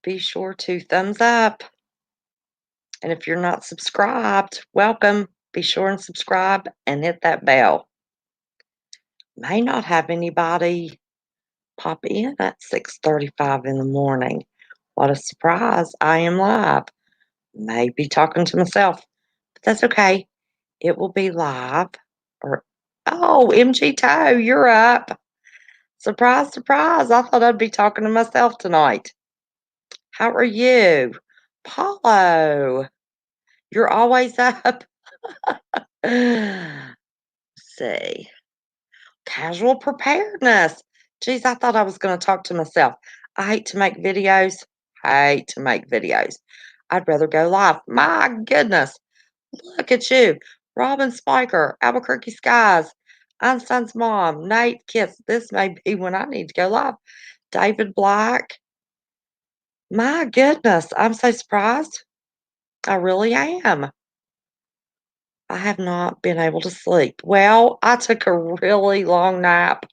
be sure to thumbs up. And if you're not subscribed, welcome. Be sure and subscribe and hit that bell. May not have anybody pop in at 6:35 in the morning. What a surprise. I am live. May be talking to myself, but that's okay. It will be live. Or oh, MG Toe, you're up. Surprise, surprise. I thought I'd be talking to myself tonight. How are you? Paulo, you're always up. Let's see. Casual preparedness. Geez, I thought I was going to talk to myself. I hate to make videos. Hate to make videos. I'd rather go live. My goodness. Look at you. Robin Spiker, Albuquerque Skies, Einstein's mom, Nate Kiss. This may be when I need to go live. David Black. My goodness. I'm so surprised. I really am. I have not been able to sleep. Well, I took a really long nap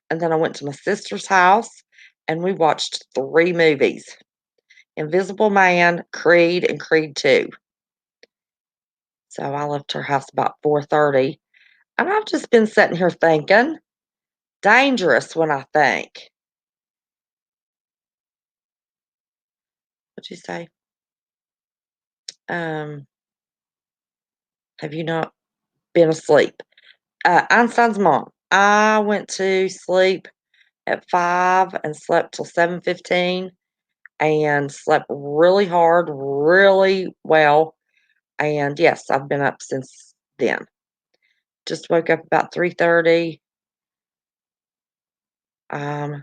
and then I went to my sister's house and we watched 3 movies: Invisible Man, Creed, and Creed 2. So I left her house about 4:30, and I've just been sitting here thinking, dangerous when I think. What'd you say? Um, have you not been asleep? Einstein's mom. I went to sleep at 5 and slept till 7:15 and slept really hard, really well. And yes, I've been up since then. Just woke up about 3:30. Um,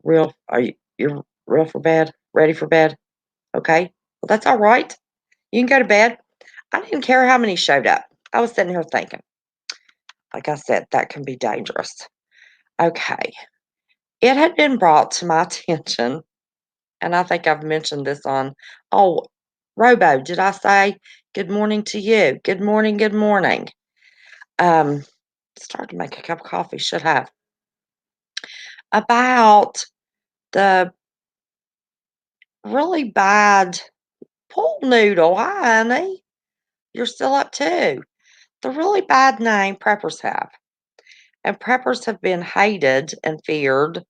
you're real for bed? Ready for bed? Okay. Well, that's all right. You can go to bed. I didn't care how many showed up. I was sitting here thinking, like I said, that can be dangerous. Okay. It had been brought to my attention, and I think I've mentioned this on, oh, Robo, did I say good morning to you? Good morning, good morning. Um, Started to make a cup of coffee, should have. About the really bad pool noodle. Hi, honey. You're still up too. The really bad name preppers have. And preppers have been hated and feared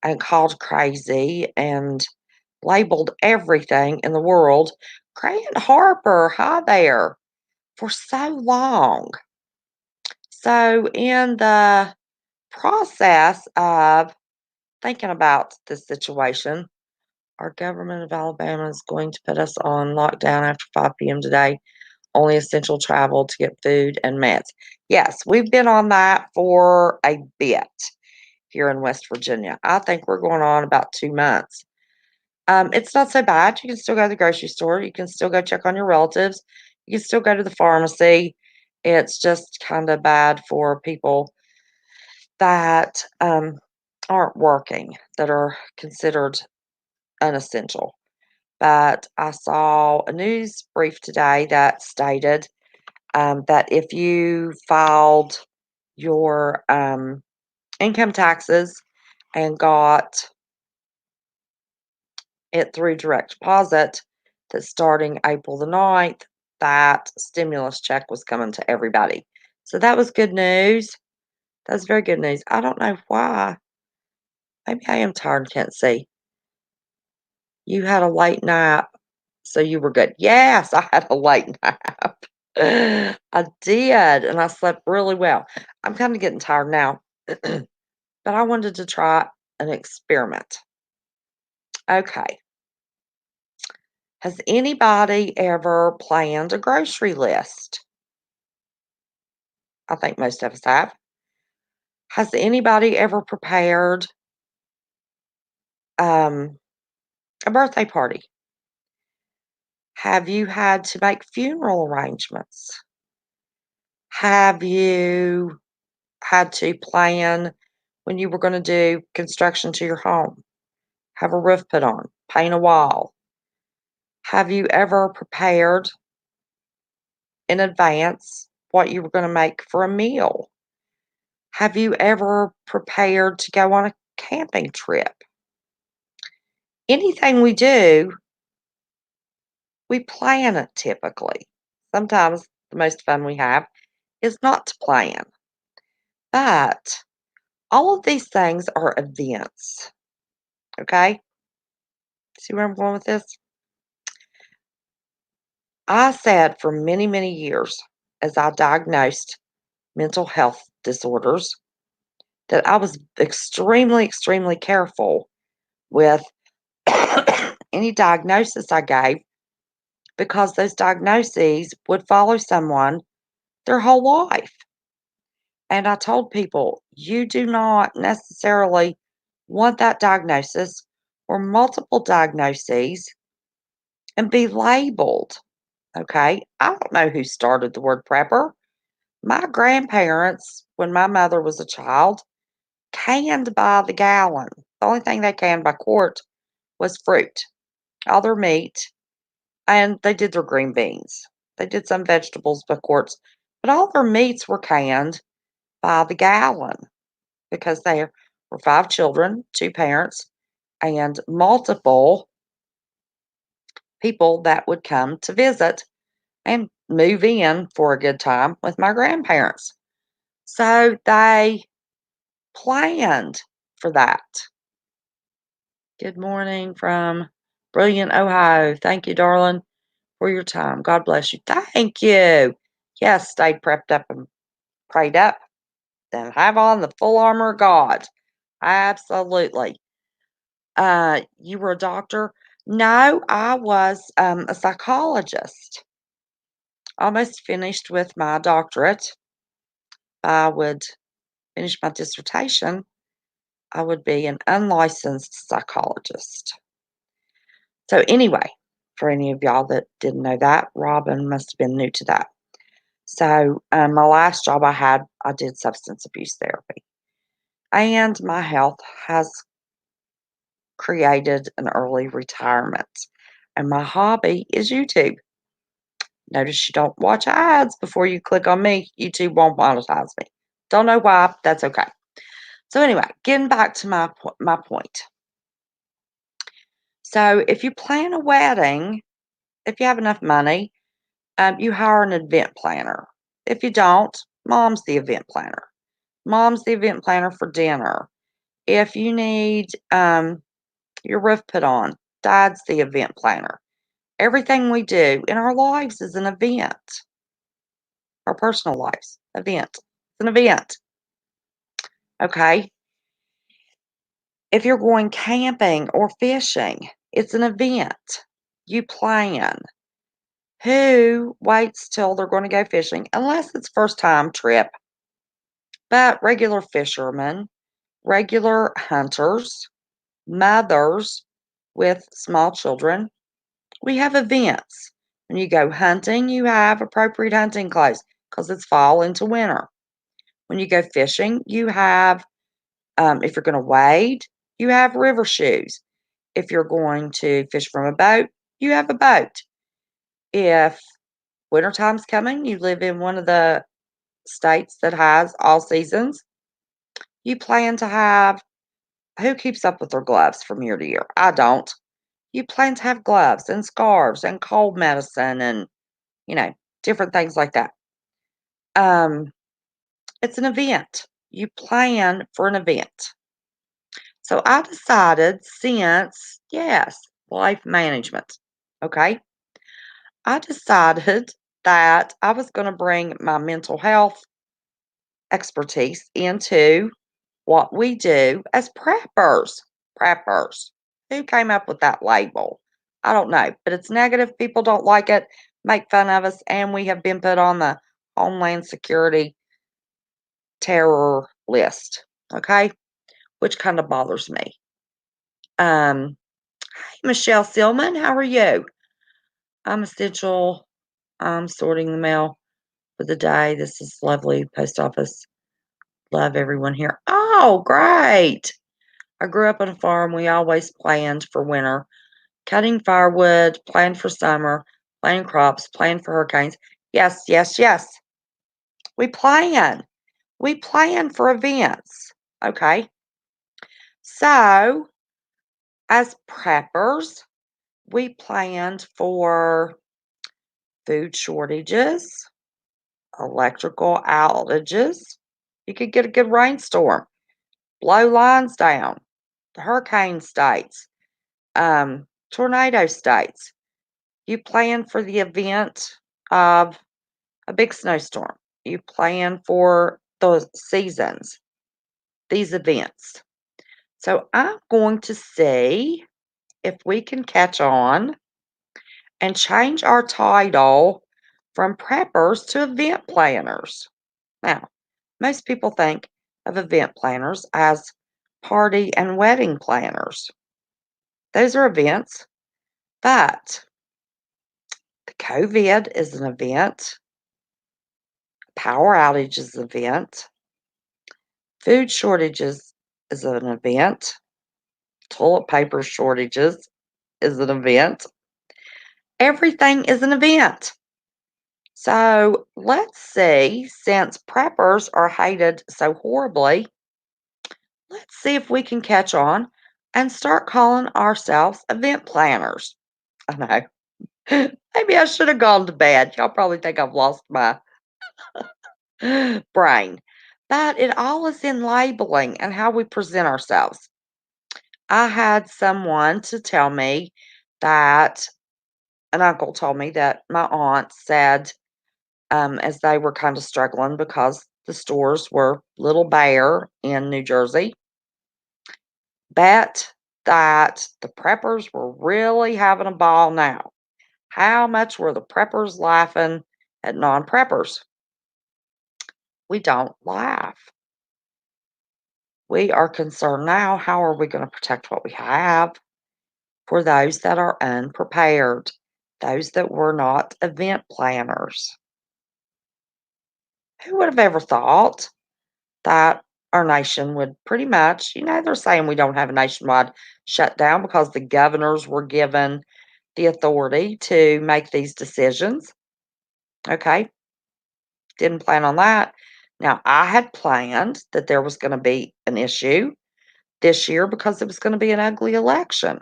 and called crazy and labeled everything in the world. Grant Harper, hi there, for so long. So, in the process of thinking about this situation, our government of Alabama is going to put us on lockdown after 5 p.m. today. Only essential travel to get food and meds. Yes, we've been on that for a bit here in West Virginia. I think we're going on about 2 months. It's not so bad. You can still go to the grocery store. You can still go check on your relatives. You can still go to the pharmacy. It's just kind of bad for people that aren't working, that are considered unessential. But I saw a news brief today that stated that if you filed your income taxes and got it through direct deposit, that starting April the 9th, that stimulus check was coming to everybody. So that was good news. That was very good news. I don't know why. Maybe I am tired and can't see. You had a late nap, so you were good. Yes, I had a late nap. I did, and I slept really well. I'm kinda getting tired now, but I wanted to try an experiment. Okay. Has anybody ever planned a grocery list? I think most of us have. Has anybody ever prepared, um, a birthday party? Have you had to make funeral arrangements? Have you had to plan when you were gonna do construction to your home, have a roof put on, paint a wall? Have you ever prepared in advance what you were gonna make for a meal? Have you ever prepared to go on a camping trip? anything we do, we plan it typically. Sometimes the most fun we have is not to plan, but all of these things are events, okay? See where I'm going with this? I said for many, many years, as I diagnosed mental health disorders, that I was extremely, extremely careful with any diagnosis I gave because those diagnoses would follow someone their whole life. And I told people, you do not necessarily want that diagnosis or multiple diagnoses and be labeled. Okay. I don't know who started the word prepper. My grandparents, when my mother was a child, canned by the gallon. The only thing they canned by quart was fruit, all their meat, and they did their green beans. They did some vegetables by quarts, but all their meats were canned by the gallon because there were 5 children, 2 parents, and multiple people that would come to visit and move in for a good time with my grandparents. So they planned for that. Good morning from Brilliant, Ohio. Thank you, darling, for your time. God bless you. Thank you. Yes, stay prepped up and prayed up. Then have on the full armor of God. Absolutely. You were a doctor? No, I was a psychologist. Almost finished with my doctorate. I would finish my dissertation. I would be an unlicensed psychologist. So, anyway, for any of y'all that didn't know that, Robin must have been new to that. So, my last job I had, I did substance abuse therapy. And my health has created an early retirement. And my hobby is YouTube. Notice you don't watch ads before you click on me. YouTube won't monetize me. Don't know why. That's okay. So anyway, getting back to my point. So if you plan a wedding, if you have enough money, you hire an event planner. If you don't, mom's the event planner. Mom's the event planner for dinner. If you need your roof put on, dad's the event planner. Everything we do in our lives is an event. Our personal lives, event. It's an event. Okay. If you're going camping or fishing, it's an event. You plan. Who waits till they're going to go fishing, unless it's first time trip? But regular fishermen, regular hunters, mothers with small children, we have events. When you go hunting, you have appropriate hunting clothes because it's fall into winter. When you go fishing, you have, if you're going to wade, you have river shoes. If you're going to fish from a boat, you have a boat. If wintertime's coming, you live in one of the states that has all seasons, you plan to have, who keeps up with their gloves from year to year? I don't. You plan to have gloves and scarves and cold medicine and, you know, different things like that. Um, it's an event. You plan for an event. So I decided since, yes, life management, okay, I decided that I was going to bring my mental health expertise into what we do as preppers. Preppers. Who came up with that label? I don't know, but it's negative. People don't like it, make fun of us, and we have been put on the Homeland Security terror list, okay? Which kind of bothers me. Hey, Michelle Silman, how are you? I'm essential. I'm sorting the mail for the day. This is lovely post office. Love everyone here. Oh, great. I grew up on a farm. We always planned for winter, cutting firewood, planned for summer, planting crops, planned for hurricanes. Yes, yes, yes. We plan. We plan for events. Okay. So As preppers, we planned for food shortages, electrical outages. You could get a good rainstorm, blow lines down, the hurricane states, tornado states. You plan for the event of a big snowstorm. You plan for the seasons, these events. So I'm going to see if we can catch on and change our title from preppers to event planners. Now, most people think of event planners as party and wedding planners. Those are events, but the COVID is an event, power outage is an event, food shortages is an event, toilet paper shortages is an event. Everything is an event. So let's see, since preppers are hated so horribly, let's see if we can catch on and start calling ourselves event planners. I know. Maybe I should have gone to bed. Y'all probably think I've lost my brain. But it all is in labeling and how we present ourselves. I had someone to tell me that an uncle told me that my aunt said, as they were kind of struggling because the stores were little bare in New Jersey, bet that the preppers were really having a ball now. How much were the preppers laughing at non preppers? We don't laugh. We are concerned now, how are we going to protect what we have for those that are unprepared, those that were not event planners? Who would have ever thought that our nation would pretty much, they're saying we don't have a nationwide shutdown because the governors were given the authority to make these decisions. Okay, didn't plan on that. Now, I had planned that there was going to be an issue this year because it was going to be an ugly election.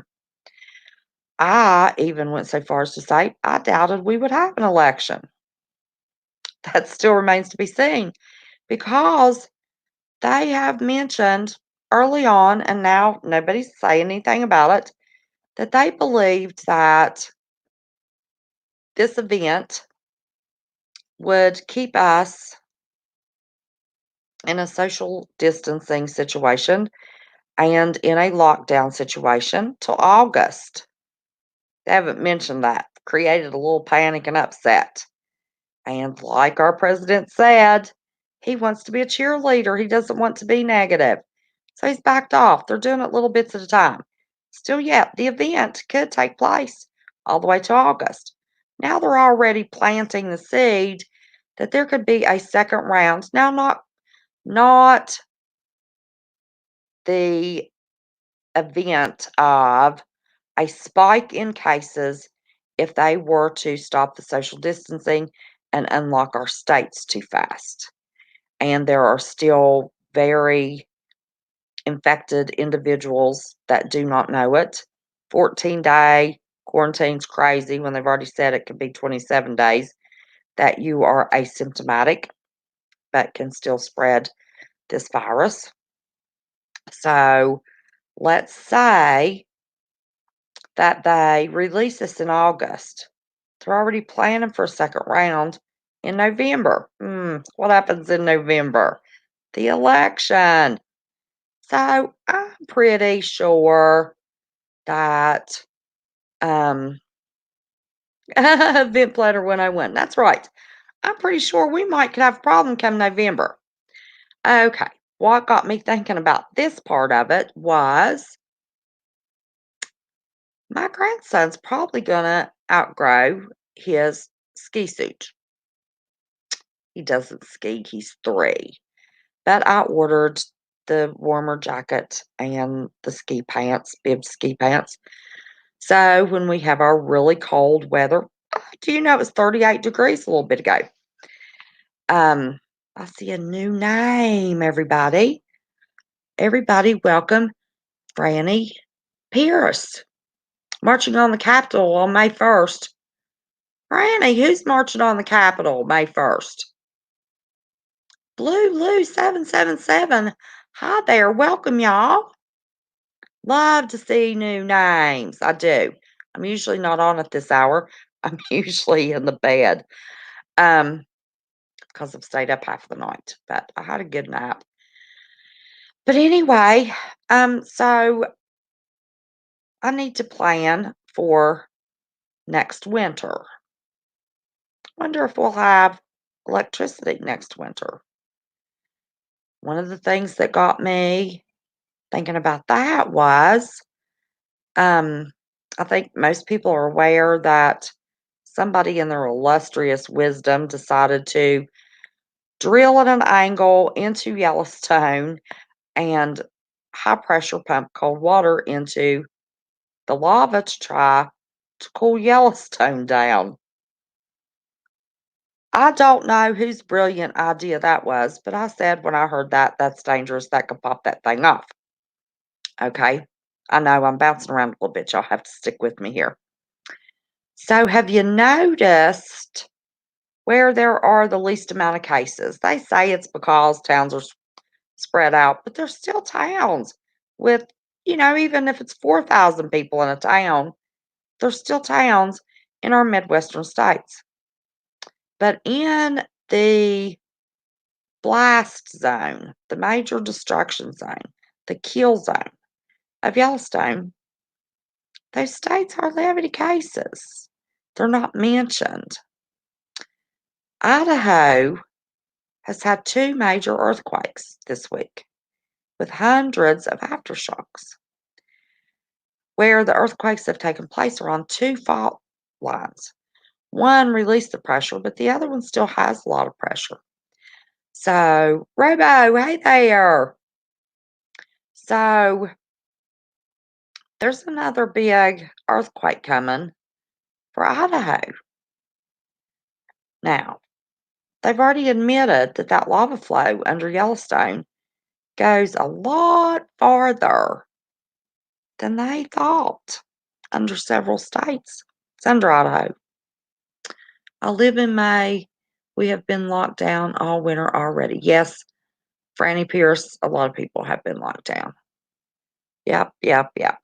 I even went so far as to say I doubted we would have an election. That still remains to be seen because they have mentioned early on, and now nobody's saying anything about it, that they believed that this event would keep us in a social distancing situation and in a lockdown situation till August. They haven't mentioned that. Created a little panic and upset. And like our president said, he wants to be a cheerleader. He doesn't want to be negative. So he's backed off. They're doing it little bits at a time. Still yet, the event could take place all the way to August. Now they're already planting the seed that there could be a second round. Now not the event of a spike in cases if they were to stop the social distancing and unlock our states too fast. And there are still very infected individuals that do not know it. 14-day quarantine's crazy when they've already said it could be 27 days that you are asymptomatic but can still spread this virus. So let's say that they release this in August. They're already planning for a second round in November. What happens in November? The election. So I'm pretty sure that event planner when I win. That's right. I'm pretty sure we might could have a problem come November. Okay. What got me thinking about this part of it was my grandson's probably gonna outgrow his ski suit. He doesn't ski, he's 3. But I ordered the warmer jacket and the ski pants, bib ski pants. So when we have our really cold weather, do you know it was 38 degrees a little bit ago? Um, I see a new name, everybody. Everybody welcome Franny Pierce marching on the Capitol on May 1st. Granny, who's marching on the Capitol May 1st? Blue Lou 777. Hi there. Welcome, y'all. Love to see new names. I do. I'm usually not on at this hour. I'm usually in the bed. Because I've stayed up half the night, but I had a good nap. But anyway, so I need to plan for next winter. Wonder if we'll have electricity next winter. One of the things that got me thinking about that was, I think most people are aware that somebody in their illustrious wisdom decided to drill at an angle into Yellowstone and high pressure pump cold water into the lava to try to cool Yellowstone down. I don't know whose brilliant idea that was, but I said when I heard that, that's dangerous. That could pop that thing off. Okay. I know I'm bouncing around a little bit. Y'all have to stick with me here. So, have you noticed where there are the least amount of cases? They say it's because towns are spread out, but there's still towns with, even if it's 4,000 people in a town, there's still towns in our Midwestern states. But in the blast zone, the major destruction zone, the kill zone of Yellowstone, those states hardly have any cases. They're not mentioned. Idaho has had two major earthquakes this week with hundreds of aftershocks. Where the earthquakes have taken place are on two fault lines. One released the pressure, but the other one still has a lot of pressure. So, Robo, hey there. So, there's another big earthquake coming for Idaho. Now, they've already admitted that that lava flow under Yellowstone goes a lot farther than they thought under several states. It's under Idaho. I live in May. We have been locked down all winter already. Yes, Franny Pierce, a lot of people have been locked down. Yep, yep, yep.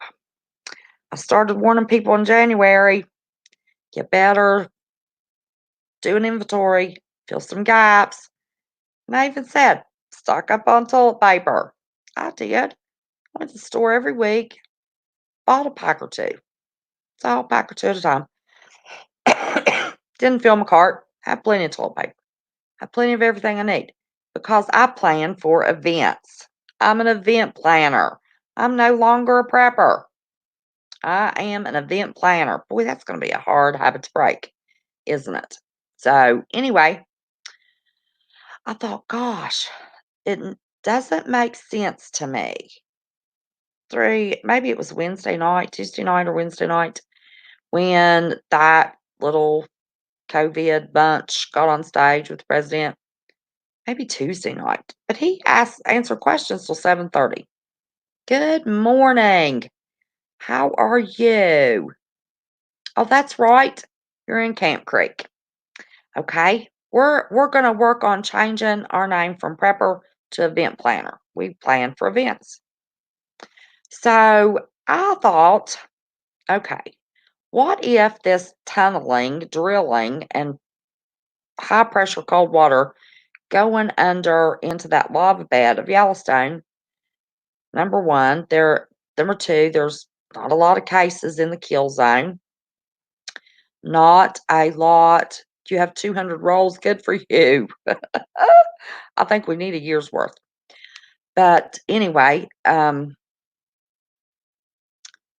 I started warning people in January, you better do an inventory, fill some gaps. And I even said, stock up on toilet paper. I did. I went to the store every week, bought a pack or two. It's all a pack or two at a time. Didn't fill my cart. Have plenty of toilet paper. Have plenty of everything I need because I plan for events. I'm an event planner. I'm no longer a prepper. I am an event planner. Boy, that's going to be a hard habit to break, isn't it? So, anyway, I thought, gosh, it doesn't make sense to me. Maybe it was Wednesday night, Tuesday night, or Wednesday night when that little COVID bunch got on stage with the president. Maybe Tuesday night, but he answered questions till 7:30. Good morning. How are you? Oh, that's right. You're in Camp Creek. Okay. We're gonna work on changing our name from prepper to event planner. We plan for events. So I thought, okay, what if this tunneling, drilling, and high pressure cold water going under into that lava bed of Yellowstone? Number one, number two, there's not a lot of cases in the kill zone. Not a lot. You have 200 rolls. Good for you. I think we need a year's worth. But anyway,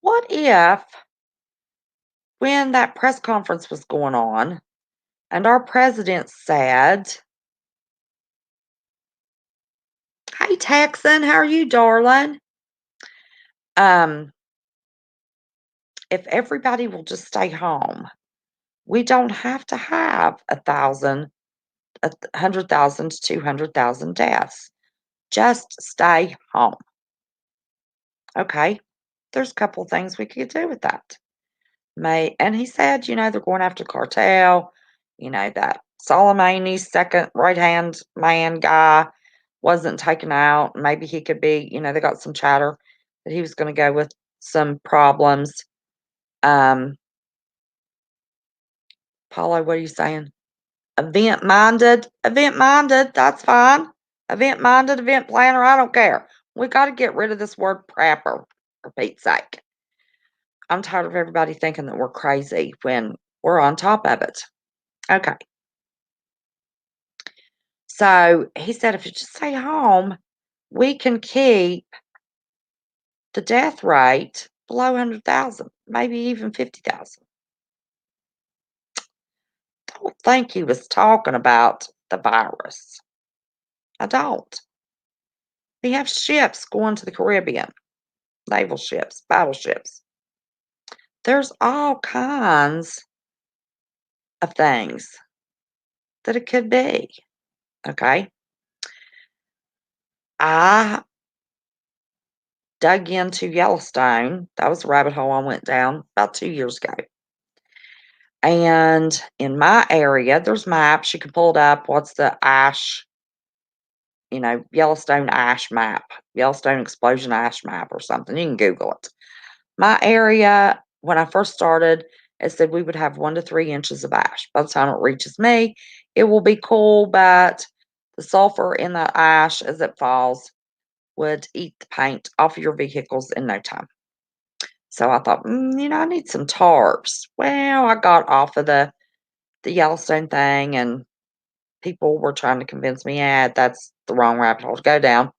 what if when that press conference was going on and our president said, "Hey Texan, how are you, darling? Um, if everybody will just stay home, we don't have to have 100,000 to 200,000 deaths. Just stay home." Okay. there's a couple of things we could do with that. And he said, they're going after cartel, that Soleimani's second right-hand man guy wasn't taken out. Maybe he could be, they got some chatter that he was gonna go with some problems. Um, Paulo, what are you saying? Event minded, that's fine. Event minded, event planner, I don't care. We gotta get rid of this word prepper, for Pete's sake. I'm tired of everybody thinking that we're crazy when we're on top of it. Okay. So he said, if you just stay home, we can keep the death rate below 100,000, maybe even 50,000. Don't think he was talking about the virus. I don't. We have ships going to the Caribbean, naval ships, battleships. There's all kinds of things that it could be. Okay. I dug into Yellowstone. That was a rabbit hole I went down about 2 years ago. And in my area, there's maps. You can pull it up. What's the ash, Yellowstone ash map, Yellowstone explosion ash map or something. You can Google it. My area, when I first started, it said we would have 1 to 3 inches of ash. By the time it reaches me, it will be cool, but the sulfur in that ash as it falls would eat the paint off of your vehicles in no time. So I thought, I need some tarps. Well, I got off of the Yellowstone thing, and people were trying to convince me, yeah, that's the wrong rabbit hole to go down.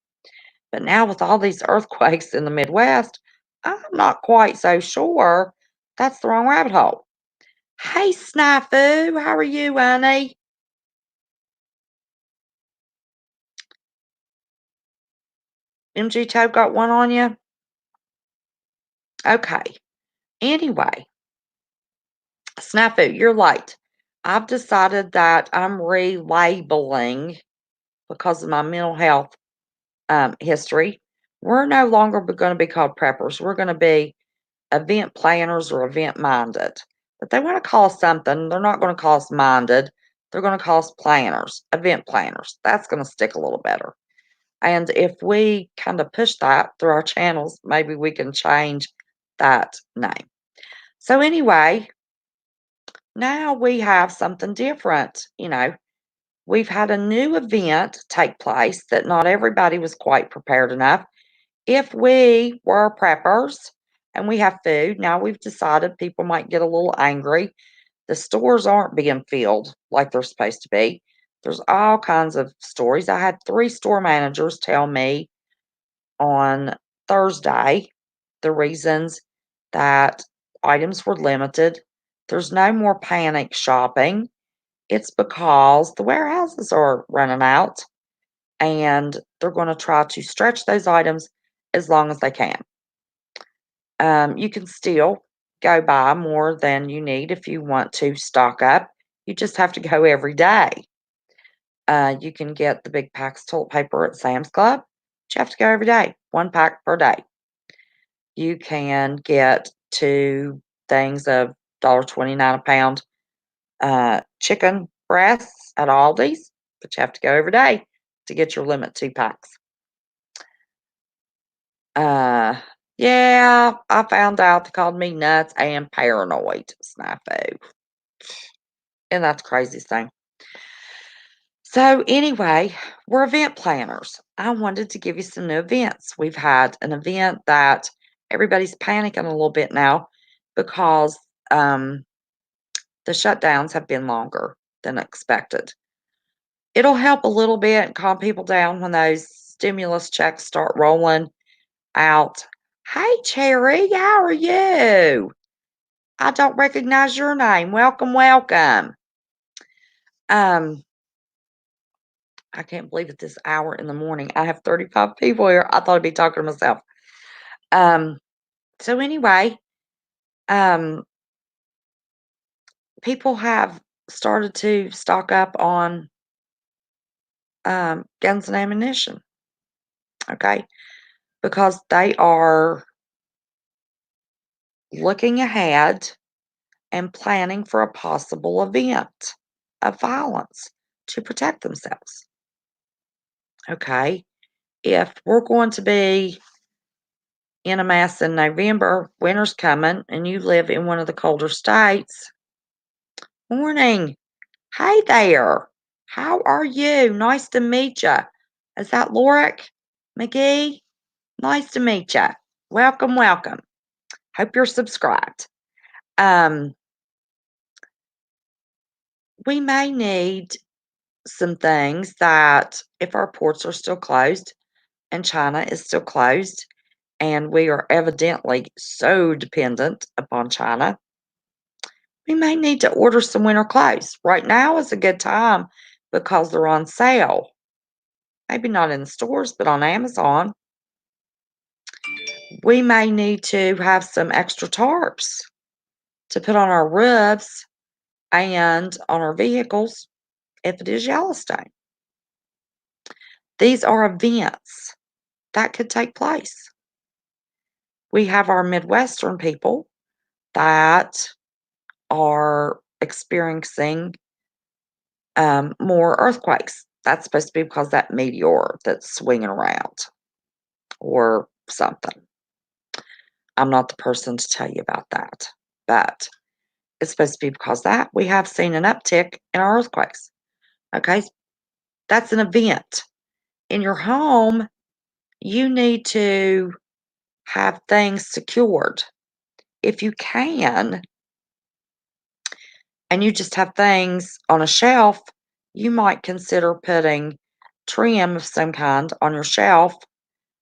But now with all these earthquakes in the Midwest, I'm not quite so sure that's the wrong rabbit hole. Hey, Snafu, how are you, honey? MG Toe got one on you? Okay. Anyway, Snafu, you're late. I've decided that I'm relabeling because of my mental health history. We're no longer going to be called preppers. We're going to be event planners or event minded. But they want to call us something. They're not going to call us minded. They're going to call us planners, event planners. That's going to stick a little better. And if we kind of push that through our channels, maybe we can change that name. So, anyway, now we have something different. We've had a new event take place that not everybody was quite prepared enough. If we were preppers and we have food, now we've decided people might get a little angry. The stores aren't being filled like they're supposed to be. There's all kinds of stories. I had 3 store managers tell me on Thursday the reasons that items were limited. There's no more panic shopping. It's because the warehouses are running out and they're going to try to stretch those items as long as they can. You can still go buy more than you need if you want to stock up. You just have to go every day. You can get the big packs of toilet paper at Sam's Club, but you have to go every day, 1 pack per day. You can get 2 things of $1.29 a pound chicken breasts at Aldi's, but you have to go every day to get your limit 2 packs. Uh, yeah, I found out they called me nuts and paranoid, snafu. And that's the craziest thing. So anyway, we're event planners. I wanted to give you some new events. We've had an event that everybody's panicking a little bit now because the shutdowns have been longer than expected. It'll help a little bit and calm people down when those stimulus checks start rolling out. Hey, Cherry, how are you? I don't recognize your name. Welcome, welcome. Um, I can't believe at this hour in the morning I have 35 people here. I thought I'd be talking to myself. Um, so anyway, um, people have started to stock up on guns and ammunition. Okay, because they are looking ahead and planning for a possible event of violence to protect themselves. Okay, if we're going to be in a mess in November, winter's coming, and you live in one of the colder states, morning. Hey there. How are you? Nice to meet you. Is that Lorik McGee? Nice to meet you. Welcome, welcome. Hope you're subscribed. Um, we may need some things that if our ports are still closed and China is still closed, and we are evidently so dependent upon China, we may need to order some winter clothes. Right now is a good time because they're on sale. Maybe not in the stores, but on Amazon. We may need to have some extra tarps to put on our roofs and on our vehicles if it is Yellowstone. These are events that could take place. We have our Midwestern people that are experiencing more earthquakes. That's supposed to be because that meteor that's swinging around or something. I'm not the person to tell you about that, but it's supposed to be because that we have seen an uptick in our earthquakes. Okay, that's an event. In your home, you need to have things secured. If you can, and you just have things on a shelf, you might consider putting trim of some kind on your shelf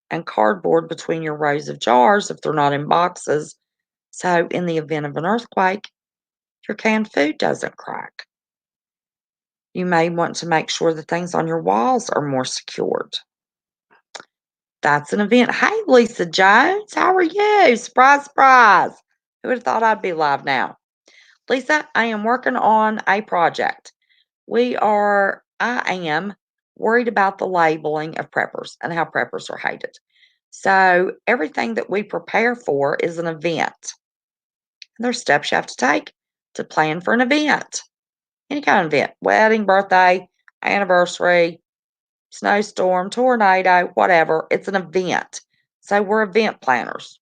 and cardboard between your rows of jars if they're not in boxes. So, in the event of an earthquake, your canned food doesn't crack. You may want to make sure the things on your walls are more secured. That's an event. Hey, Lisa Jones, how are you? Surprise, surprise. Who would have thought I'd be live now? Lisa, I am working on a project. I am worried about the labeling of preppers and how preppers are hated. So, everything that we prepare for is an event. And there's steps you have to take to plan for an event. Any kind of event, wedding, birthday, anniversary, snowstorm, tornado, whatever. It's an event. So we're event planners.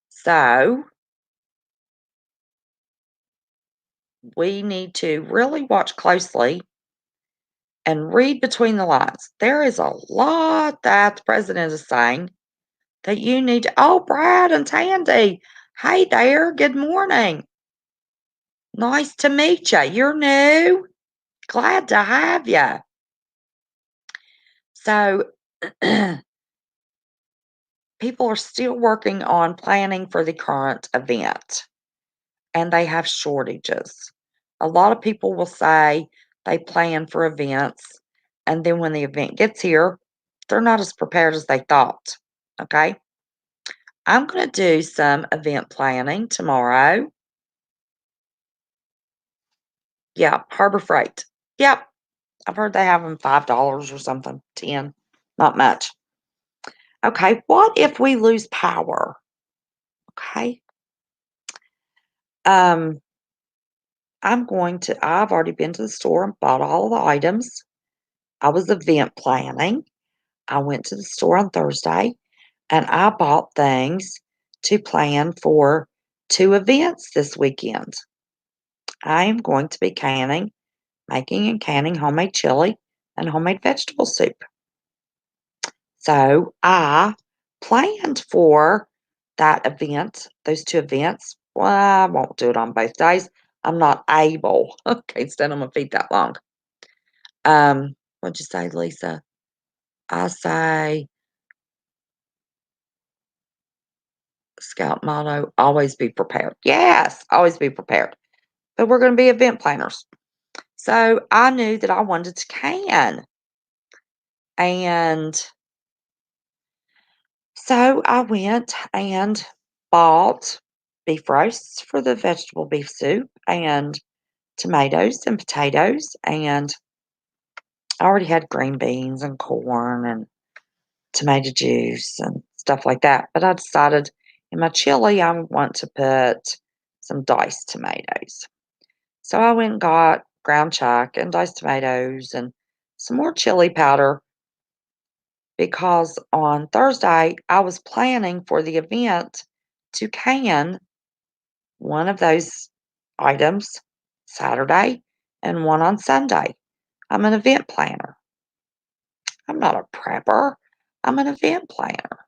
So we need to really watch closely and read between the lines. There is a lot that the president is saying that you need to. Oh, Brad and Tandy. Hey there. Good morning. Nice to meet you. You're new. Glad to have you. So, people are still working on planning for the current event, and they have shortages. A lot of people will say they plan for events, and then when the event gets here, they're not as prepared as they thought. Okay. I'm going to do some event planning tomorrow. Yeah, Harbor Freight. Yep. I've heard they have them $5 or something, 10. Not much. Okay, what if we lose power? Okay. Um, I've already been to the store and bought all the items. I was event planning. I went to the store on Thursday and I bought things to plan for 2 events this weekend. I am going to be making and canning homemade chili and homemade vegetable soup. So I planned for that event, those 2 events. Well, I won't do it on both days. I'm not able. Can't stand on my feet that long. What'd you say, Lisa? I say Scout motto, always be prepared. Yes, always be prepared. But we're going to be event planners. So I knew that I wanted to can. And so I went and bought beef roasts for the vegetable beef soup and tomatoes and potatoes. And I already had green beans and corn and tomato juice and stuff like that. But I decided In my chili, I want to put some diced tomatoes. So I went and got ground chuck and diced tomatoes and some more chili powder because on Thursday I was planning for the event to can one of those items Saturday and one on Sunday. I'm an event planner. I'm not a prepper. I'm an event planner.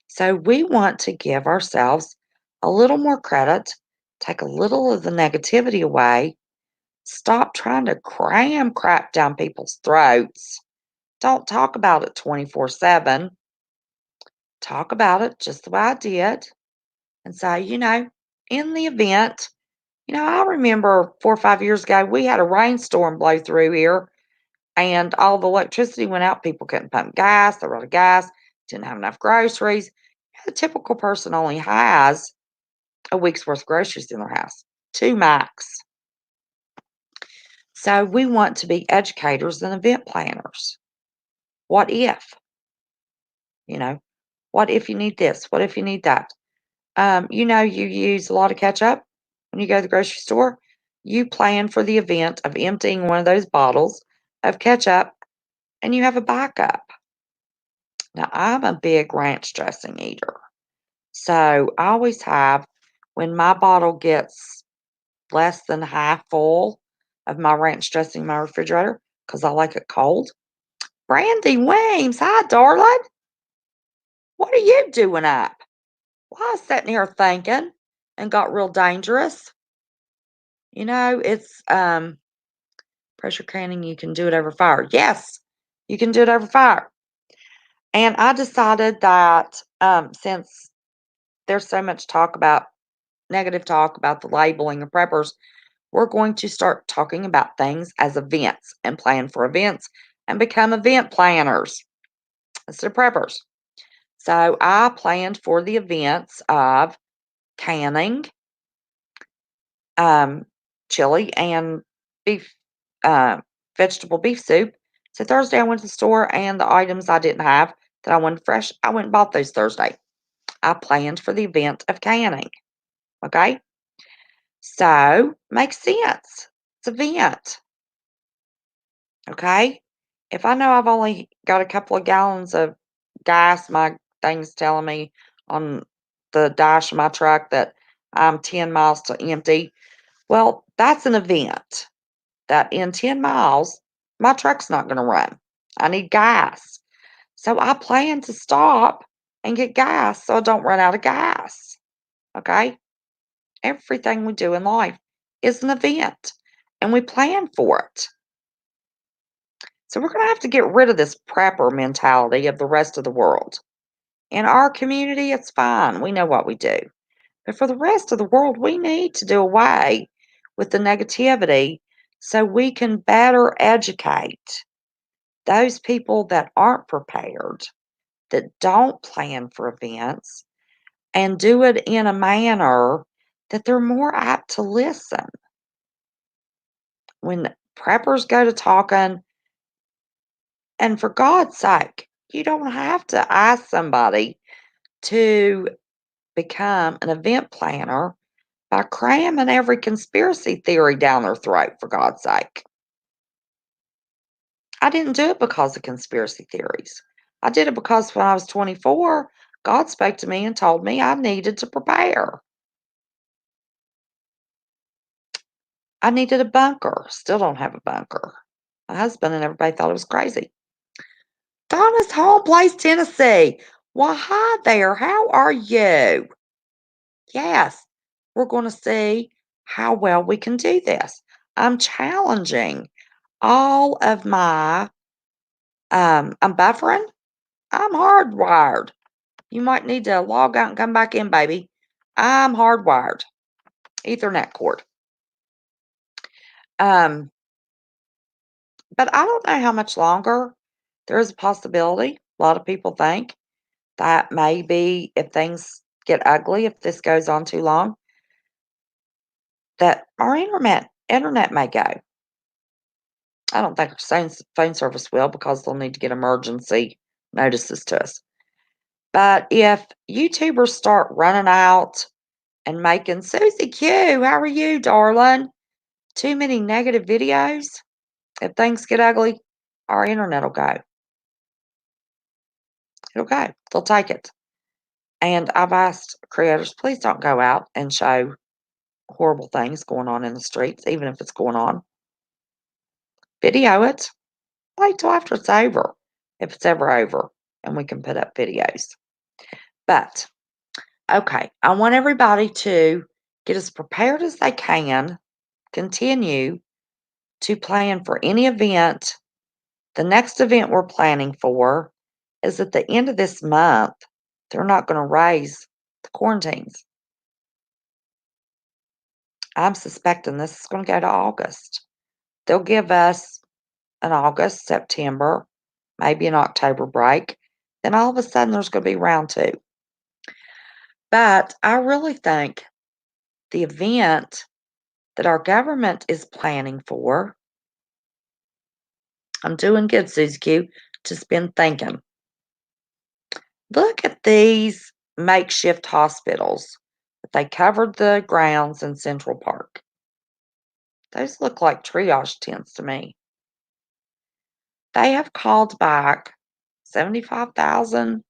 So we want to give ourselves a little more credit, take a little of the negativity away, stop trying to cram crap down people's throats. Don't talk about it 24/7. Talk about it just the way I did and say, in the event, I remember 4 or 5 years ago, we had a rainstorm blow through here and all the electricity went out. People couldn't pump gas. They were out of gas, didn't have enough groceries. The typical person only has a week's worth of groceries in their house, two max. So we want to be educators and event planners. What if? You know, what if you need this? What if you need that? You use a lot of ketchup when you go to the grocery store. You plan for the event of emptying one of those bottles of ketchup and you have a backup. Now, I'm a big ranch dressing eater. So I always have, when my bottle gets less than half full of my ranch dressing in my refrigerator, because I like it cold. Brandy Weems, hi, darling. What are you doing up? Well, I was sitting here thinking and got real dangerous. It's pressure canning. You can do it over fire. Yes, you can do it over fire. And I decided that since there's so much talk about negative talk about the labeling of preppers, we're going to start talking about things as events and plan for events and become event planners instead of preppers. So I planned for the events of canning, um, chili, and beef, uh, vegetable beef soup. So Thursday I went to the store and the items I didn't have that I wanted fresh, I went and bought those Thursday. I planned for the event of canning. Okay. So makes sense. It's an event. Okay. If I know I've only got a couple of gallons of gas, my thing's telling me on the dash of my truck that I'm 10 miles to empty. Well, that's an event that in 10 miles, my truck's not going to run. I need gas. So I plan to stop and get gas so I don't run out of gas. Okay. Everything we do in life is an event and we plan for it. So we're going to have to get rid of this prepper mentality of the rest of the world. In our community, it's fine. We know what we do. But for the rest of the world, we need to do away with the negativity so we can better educate those people that aren't prepared, that don't plan for events, and do it in a manner that they're more apt to listen. When preppers go to talking, and for God's sake, you don't have to ask somebody to become an event planner by cramming every conspiracy theory down their throat, for God's sake. I didn't do it because of conspiracy theories. I did it because when I was 24, God spoke to me and told me I needed to prepare. I needed a bunker. Still don't have a bunker. My husband and everybody thought it was crazy. Donna's home place, Tennessee. Well, hi there. How are you? Yes, we're going to see how well we can do this. I'm challenging all of my, I'm buffering. I'm hardwired. You might need to log out and come back in, baby. I'm hardwired. Ethernet cord. Um, but I don't know how much longer. There is a possibility. A lot of people think that maybe if things get ugly, if this goes on too long, that our internet may go. I don't think our phone service will because they'll need to get emergency notices to us. But if YouTubers start running out and making Susie Q, how are you, darling? Too many negative videos. If things get ugly, our internet will go. It'll go. They'll take it. And I've asked creators, please don't go out and show horrible things going on in the streets, even if it's going on. Video it. Wait till after it's over, if it's ever over, and we can put up videos. But, okay, I want everybody to get as prepared as they can, continue to plan for any event. The next event we're planning for is at the end of this month. They're not going to raise the quarantines. I'm suspecting this is going to go to August. They'll give us an August, September, maybe an October break. Then all of a sudden, there's going to be round two. But I really think the event that our government is planning for, I'm doing good, Susie Q, just been thinking. Look at these makeshift hospitals. They covered the grounds in Central Park. Those look like triage tents to me. They have called back 75,000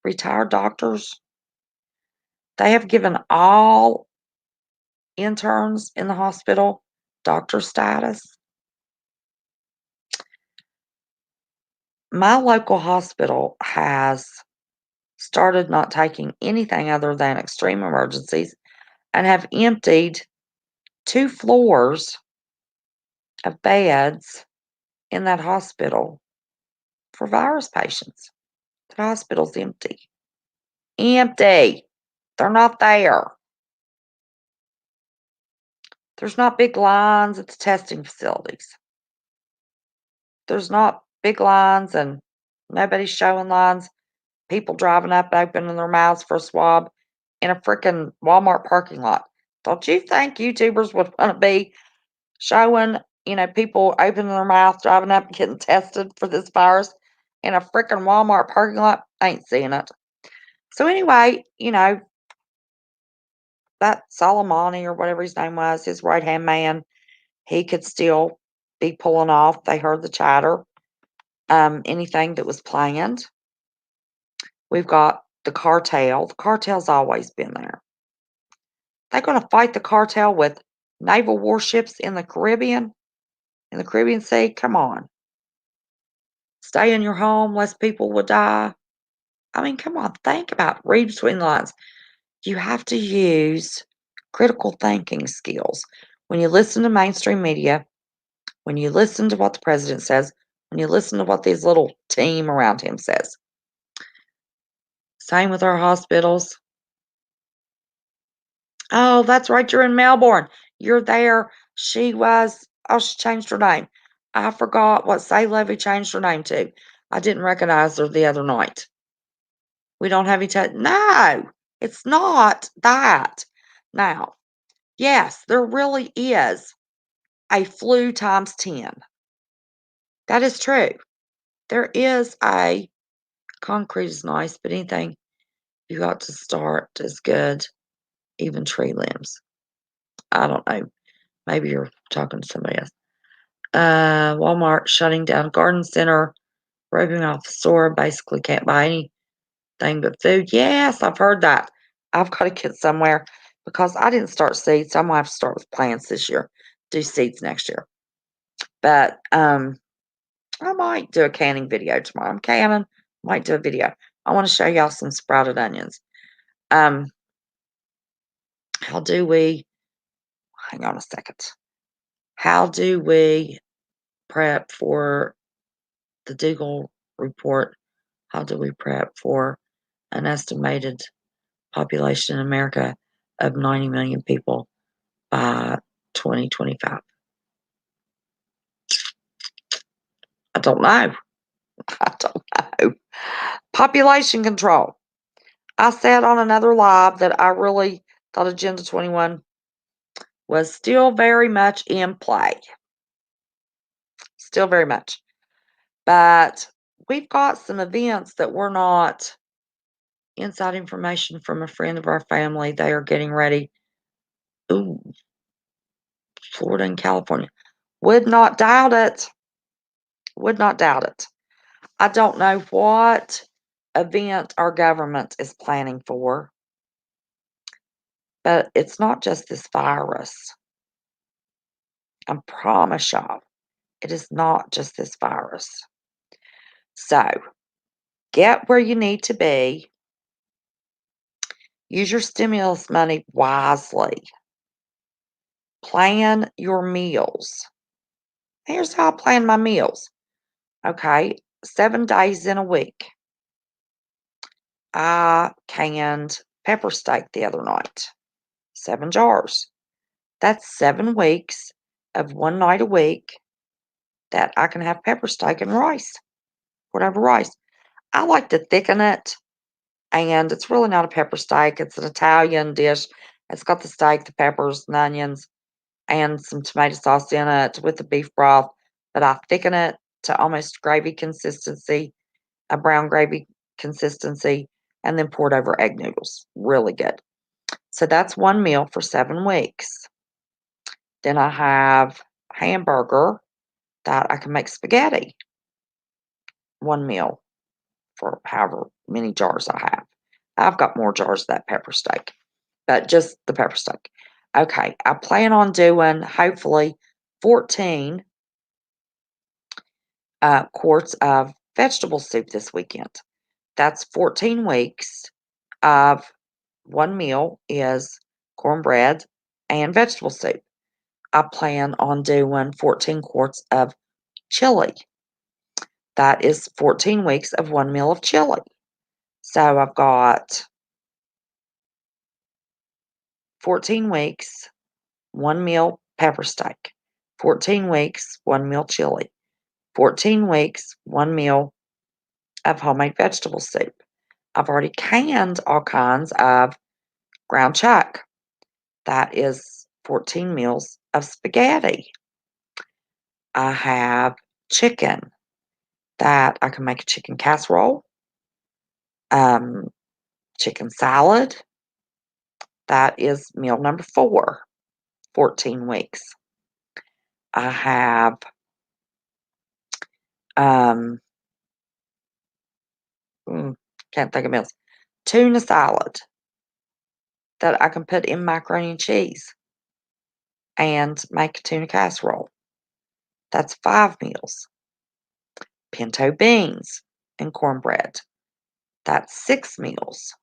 retired doctors. They have given all interns in the hospital doctor status. My local hospital has started not taking anything other than extreme emergencies and have emptied 2 floors of beds in that hospital for virus patients. The hospital's empty. Empty. They're not there. There's not big lines at the testing facilities. There's not big lines and nobody's showing lines. People driving up, opening their mouths for a swab in a freaking Walmart parking lot. Don't you think YouTubers would want to be showing, people opening their mouth, driving up and getting tested for this virus in a freaking Walmart parking lot? I ain't seeing it. So anyway, that Soleimani or whatever his name was, his right-hand man, he could still be pulling off. They heard the chatter. Anything that was planned. We've got the cartel. The cartel's always been there. They're going to fight the cartel with naval warships in the Caribbean Sea. Come on. Stay in your home, lest people will die. I mean, come on, think about it. Read between the lines. You have to use critical thinking skills. When you listen to mainstream media, when you listen to what the president says, when you listen to what these little team around him says. Same with our hospitals. Oh, that's right, you're in Melbourne. You're there. She changed her name. I forgot what Say Levy changed her name to. I didn't recognize her the other night. We don't have each other. No, it's not that. Now, yes, there really is a flu times 10. That is true. There is a concrete is nice, but anything you got to start is good, even tree limbs. I don't know. Maybe you're talking to somebody else. Walmart shutting down garden center, roping off the store, basically can't buy anything but food. Yes, I've heard that. I've got to get somewhere because I didn't start seeds, so I'm gonna have to start with plants this year, do seeds next year. But I might do a canning video tomorrow. I'm canning, might do a video. I want to show y'all some sprouted onions. Um, how do we hang on a second. How do we prep for the Deagle report? How do we prep for an estimated population in America of 90 million people by 2025? I don't know. I don't know. Population control. I said on another live that I really thought Agenda 21 was still very much in play. Still very much. But we've got some events that we're not Inside information from a friend of our family, they are getting ready. Ooh, Florida and California. Would not doubt it. Would not doubt it. I don't know what event our government is planning for, but it's not just this virus. I promise y'all, it is not just this virus. So, get where you need to be. Use your stimulus money wisely. Plan your meals. Here's how I plan my meals. Okay, 7 days in a week. I canned pepper steak the other night, 7 jars. That's 7 weeks of 1 night a week that I can have pepper steak and rice, whatever rice. I like to thicken it, and it's really not a pepper steak. It's an Italian dish. It's got the steak, the peppers, and onions, and some tomato sauce in it with the beef broth. But I thicken it to almost gravy consistency, a brown gravy consistency, and then pour it over egg noodles. Really good. So that's one meal for 7 weeks. Then I have hamburger that I can make spaghetti. One meal for however many jars I have. I've got more jars of that pepper steak, but just the pepper steak. Okay, I plan on doing hopefully 14 quarts of vegetable soup this weekend. That's 14 weeks of one meal is cornbread and vegetable soup. I plan on doing 14 quarts of chili. That is 14 weeks of one meal of chili. So I've got 14 weeks, one meal pepper steak, 14 weeks, one meal chili, 14 weeks, one meal of homemade vegetable soup. I've already canned all kinds of ground chuck. That is 14 meals of spaghetti. I have chicken that I can make a chicken casserole, um, chicken salad. That is meal number 4, 14 weeks. I have um, can't think of meals. Tuna salad that I can put in macaroni and cheese and make a tuna casserole. That's 5 meals. Pinto beans and cornbread. That's 6 meals.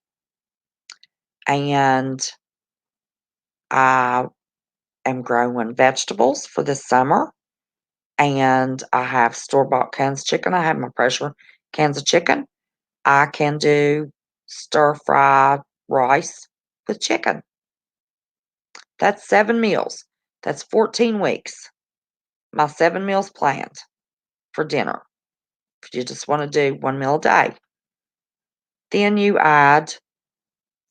And I am growing vegetables for this summer. And I have store-bought cans of chicken. I have my pressure cans of chicken. I can do stir-fried rice with chicken. That's 7 meals. That's 14 weeks. My 7 meals planned for dinner. If you just want to do 1 meal a day. Then you add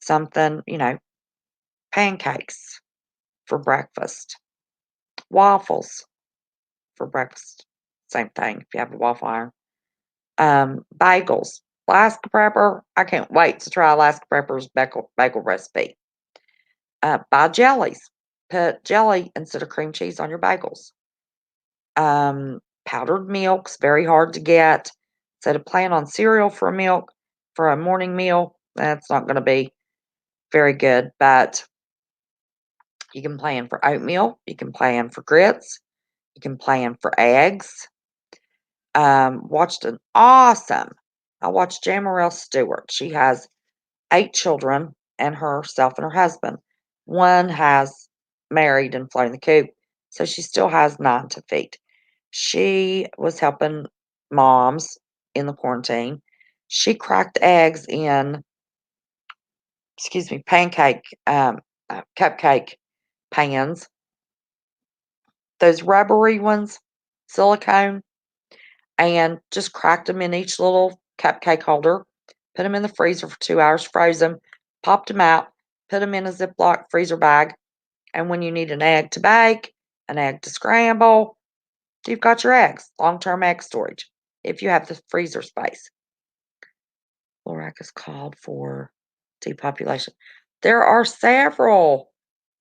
something, pancakes for breakfast, waffles for breakfast. Same thing if you have a waffle iron. Bagels. Alaska Prepper. I can't wait to try Alaska Prepper's bagel recipe. Buy jellies. Put jelly instead of cream cheese on your bagels. Powdered milk's very hard to get. So to plan on cereal for a morning meal, that's not going to be very good. But you can plan for oatmeal. You can plan for grits. You can plan for eggs. Watched an awesome. I watched Jamarelle Stewart. She has 8 children and herself and her husband. One has married and flown the coop, so she still has 9 to feed. She was helping moms in the quarantine. She cracked eggs in, cupcake pans, those rubbery ones, silicone, and just cracked them in each little cupcake holder, put them in the freezer for 2 hours, froze them, popped them out, put them in a Ziploc freezer bag, and when you need an egg to bake, an egg to scramble, you've got your eggs, long-term egg storage, if you have the freezer space. LORAC is called for depopulation. There are several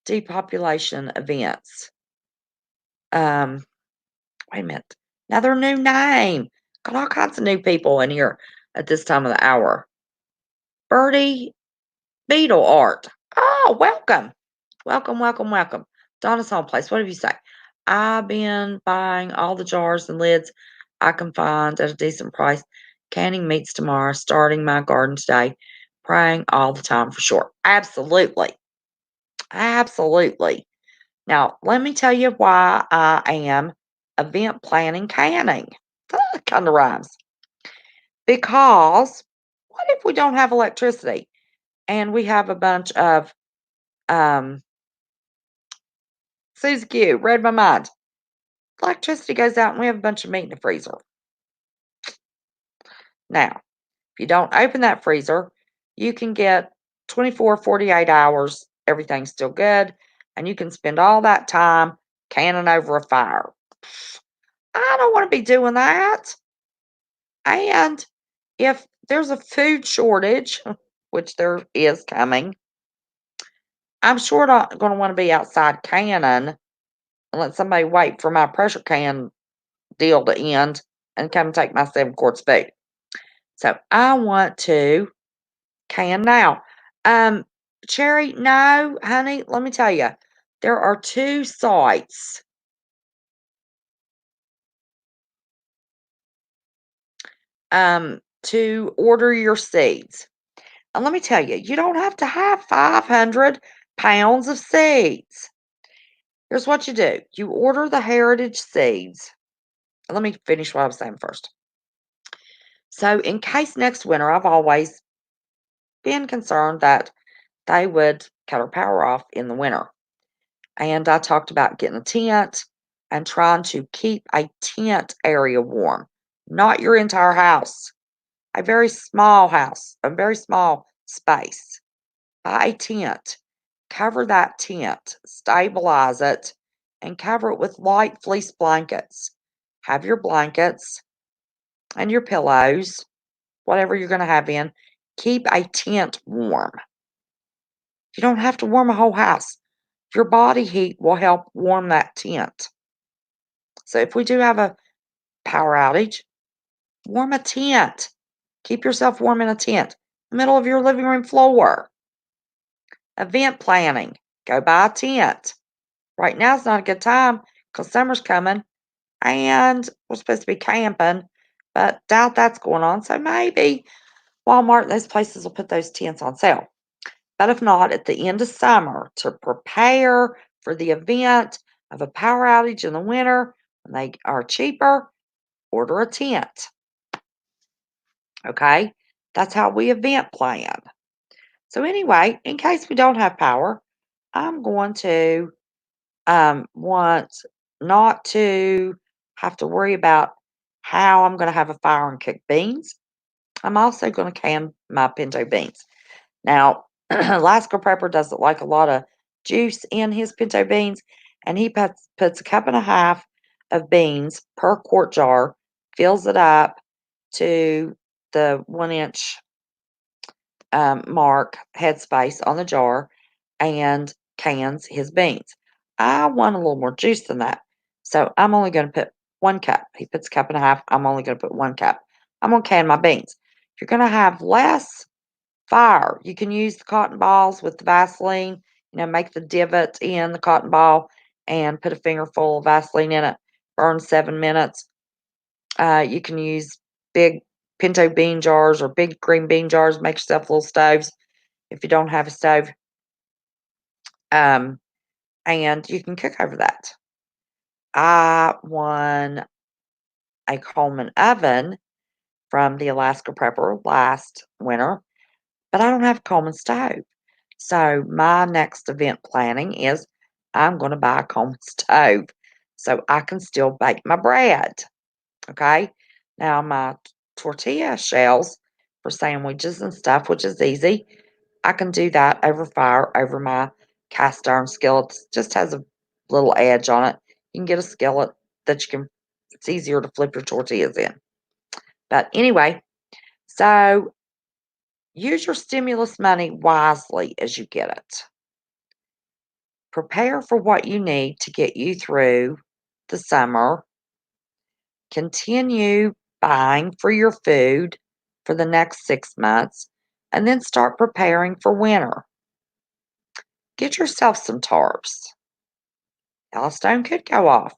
depopulation events. Wait a minute. Now their new name. Got all kinds of new people in here at this time of the hour. Birdie Beetle Art. Oh, welcome. Welcome, welcome, welcome. Donna's Home Place. What do you say? I've been buying all the jars and lids I can find at a decent price. Canning meats tomorrow, starting my garden today. Praying all the time for sure. Absolutely. Absolutely. Now, let me tell you why I am event planning canning. That kind of rhymes. Because what if we don't have electricity and we have a bunch of um Susie Q, read my mind. Electricity goes out and we have a bunch of meat in the freezer. Now, if you don't open that freezer, you can get 24, 48 hours, everything's still good, and you can spend all that time canning over a fire. I don't want to be doing that. And if there's a food shortage, which there is coming, I'm sure not going to want to be outside canning and let somebody wait for my pressure can deal to end and come take my 7 quarts of food. So I want to can now. Um, Cherry, no, honey, let me tell you, there are 2 sites to order your seeds. And let me tell you, you don't have to have 500 pounds of seeds. Here's what you do. You order the heritage seeds. Let me finish what I was saying first. So, in case next winter, I've always been concerned that they would cut our power off in the winter. And I talked about getting a tent and trying to keep a tent area warm, not your entire house, a very small house, a very small space. Buy a tent, cover that tent, stabilize it, and cover it with light fleece blankets. Have your blankets and your pillows, whatever you're going to have in. Keep a tent warm. You don't have to warm a whole house. Your body heat will help warm that tent. So if we do have a power outage, warm a tent. Keep yourself warm in a tent. Middle of your living room floor. Event planning. Go buy a tent. Right now is not a good time because summer's coming and we're supposed to be camping, but doubt that's going on. So maybe Walmart and those places will put those tents on sale. But if not, at the end of summer to prepare for the event of a power outage in the winter when they are cheaper, order a tent. Okay? That's how we event plan. So anyway, in case we don't have power, I'm going to want not to have to worry about how I'm going to have a fire and cook beans. I'm also going to can my pinto beans. Now, Alaska Prepper doesn't like a lot of juice in his pinto beans, and he puts a cup and a half of beans per quart jar, fills it up to the 1 inch mark headspace on the jar, and cans his beans. I want a little more juice than that, so I'm only going to put 1 cup. He puts a cup and a half. I'm only going to put 1 cup. I'm going to can my beans. You're going to have less fire. You can use the cotton balls with the Vaseline, make the divot in the cotton ball and put a fingerful of Vaseline in it. Burn 7 minutes. You can use big pinto bean jars or big green bean jars. Make yourself little stoves if you don't have a stove. Um, and you can cook over that. I won a Coleman oven from the Alaska Prepper last winter, but I don't have a Coleman stove. So my next event planning is I'm going to buy a Coleman stove so I can still bake my bread. Okay. Now my tortilla shells for sandwiches and stuff, which is easy. I can do that over fire over my cast iron skillet. It just has a little edge on it. You can get a skillet that you can, it's easier to flip your tortillas in. But anyway, so use your stimulus money wisely as you get it. Prepare for what you need to get you through the summer. Continue buying for your food for the next 6 months, and then start preparing for winter. Get yourself some tarps. Yellowstone could go off.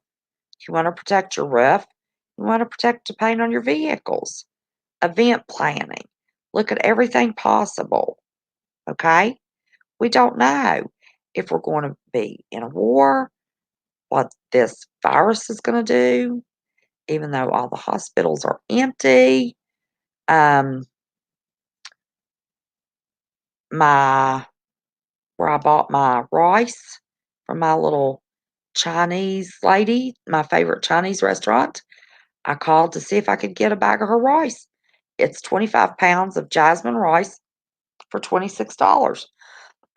You want to protect your roof. You want to protect the paint on your vehicles. Event planning. Look at everything possible. Okay? We don't know if we're going to be in a war, what this virus is going to do, even though all the hospitals are empty. My where I bought my rice from my little Chinese lady, my favorite Chinese restaurant. I called to see if I could get a bag of her rice. It's 25 pounds of jasmine rice for $26.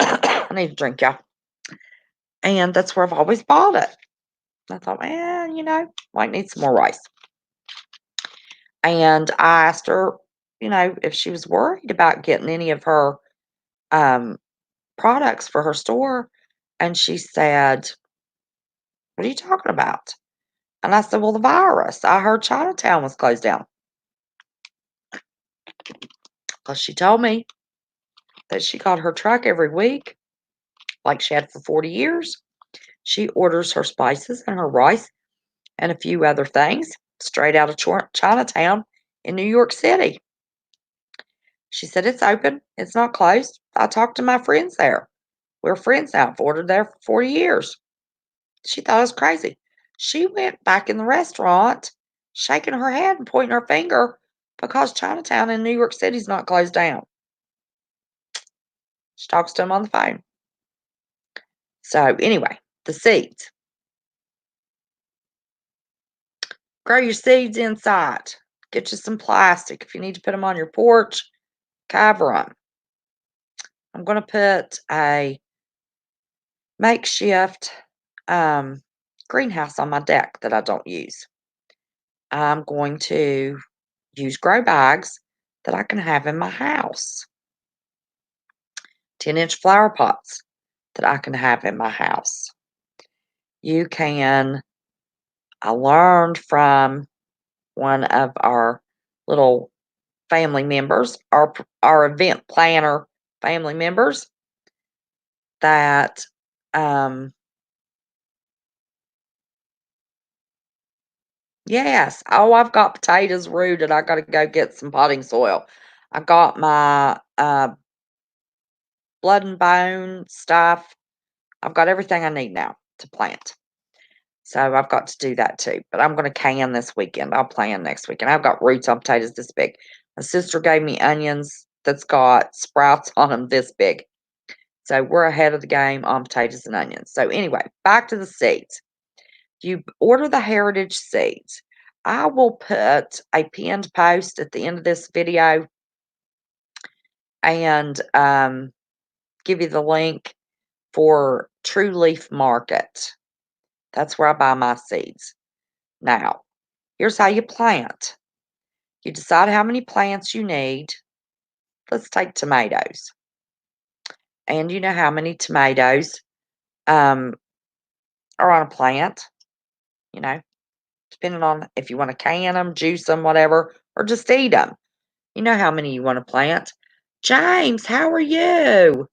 I need a drink, y'all. And that's where I've always bought it. I thought, man, might need some more rice. And I asked her, if she was worried about getting any of her products for her store. And she said, what are you talking about? And I said, well, the virus. I heard Chinatown was closed down. Because she told me that she got her truck every week, like she had for 40 years. She orders her spices and her rice and a few other things straight out of Chinatown in New York City. She said, it's open. It's not closed. I talked to my friends there. We're friends now. I've ordered there for 40 years. She thought I was crazy. She went back in the restaurant, shaking her head and pointing her finger because Chinatown in New York City is not closed down. She talks to him on the phone. So, anyway, the seeds. Grow your seeds inside. Get you some plastic. If you need to put them on your porch, cover them. I'm going to put a makeshift greenhouse on my deck that I don't use. I'm going to use grow bags that I can have in my house. 10-inch flower pots that I can have in my house. I learned from one of our little family members, our event planner family members, that yes. Oh, I've got potatoes rooted. I got to go get some potting soil. I got my blood and bone stuff. I've got everything I need now to plant. So I've got to do that too. But I'm going to can this weekend. I'll plant next weekend. I've got roots on potatoes this big. My sister gave me onions that's got sprouts on them this big. So we're ahead of the game on potatoes and onions. So anyway, back to the seeds. You order the heritage seeds. I will put a pinned post at the end of this video and give you the link for True Leaf Market. That's where I buy my seeds. Now, here's how you plant. You decide how many plants you need. Let's take tomatoes. And you know how many tomatoes are on a plant, depending on if you want to can them, juice them, whatever, or just eat them. You know how many you want to plant. James, how are you?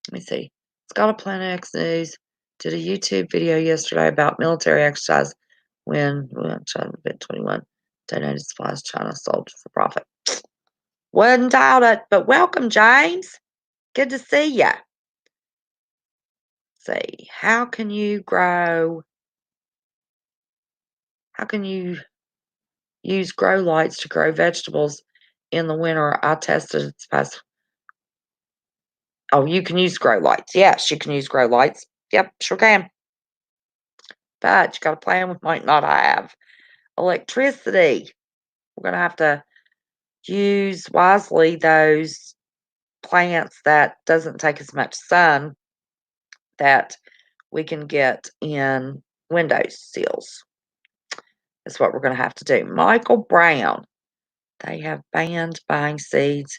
Let me see. Scott Planet X News did a YouTube video yesterday about military exercise when China bit 21 donated supplies China sold for profit. Wouldn't doubt it, but welcome, James. Good to see you. See, how can you use grow lights to grow vegetables in the winter? I tested it this past. Oh, you can use grow lights. Yes, you can use grow lights. Yep, sure can. But you got to plan with might not have electricity. We're going to have to use wisely those plants that doesn't take as much sun that we can get in window sills. That's what we're going to have to do. Michael Brown. They have banned buying seeds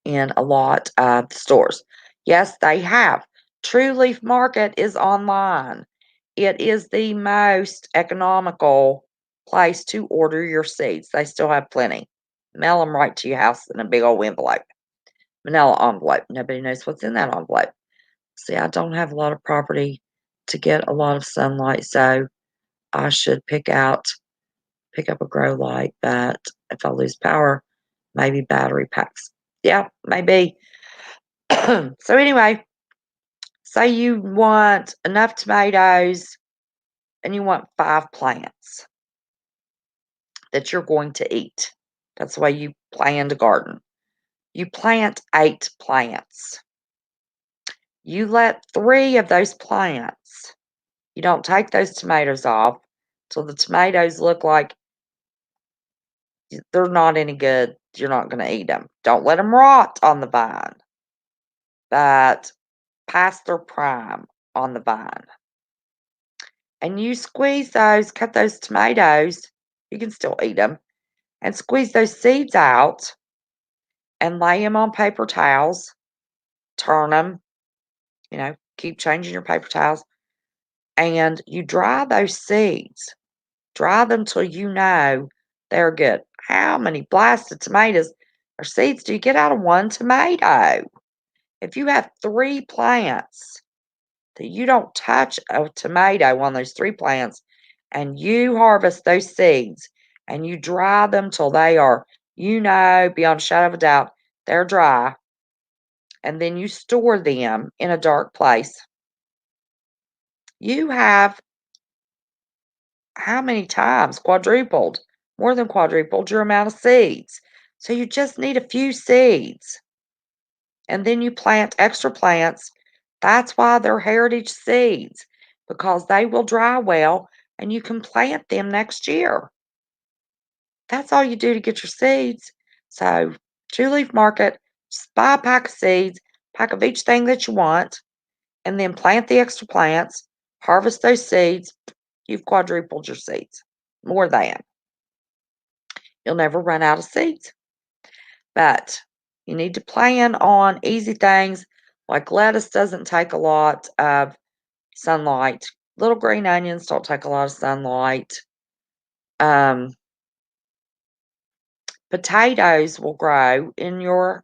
in a lot of stores. Yes, they have. True Leaf Market is online. It is the most economical place to order your seeds. They still have plenty. Mail them right to your house in a big old envelope. Manila envelope. Nobody knows what's in that envelope. See, I don't have a lot of property to get a lot of sunlight, so I should pick up a grow light, but if I lose power, maybe battery packs. Yeah, maybe. So anyway, say you want enough tomatoes and you want 5 plants that you're going to eat. That's the way you plan to garden. You plant 8 plants. You let 3 of those plants, you don't take those tomatoes off till the tomatoes look like they're not any good. You're not going to eat them. Don't let them rot on the vine, but past their prime on the vine. And you squeeze those, cut those tomatoes, you can still eat them, and squeeze those seeds out and lay them on paper towels, turn them, keep changing your paper towels, and you dry those seeds. Dry them till you know they're good. How many blasted tomatoes or seeds do you get out of one tomato? If you have 3 plants that you don't touch a tomato on those 3 plants and you harvest those seeds and you dry them till they are, beyond a shadow of a doubt, they're dry, and then you store them in a dark place, you have how many times quadrupled, more than quadrupled your amount of seeds. So you just need a few seeds and then you plant extra plants. That's why they're heritage seeds, because they will dry well and you can plant them next year. That's all you do to get your seeds. So, True Leaf Market, just buy a pack of seeds, pack of each thing that you want, and then plant the extra plants, harvest those seeds. You've quadrupled your seeds, more than. You'll never run out of seeds. But you need to plan on easy things like lettuce doesn't take a lot of sunlight. Little green onions don't take a lot of sunlight. Um, Potatoes will grow in your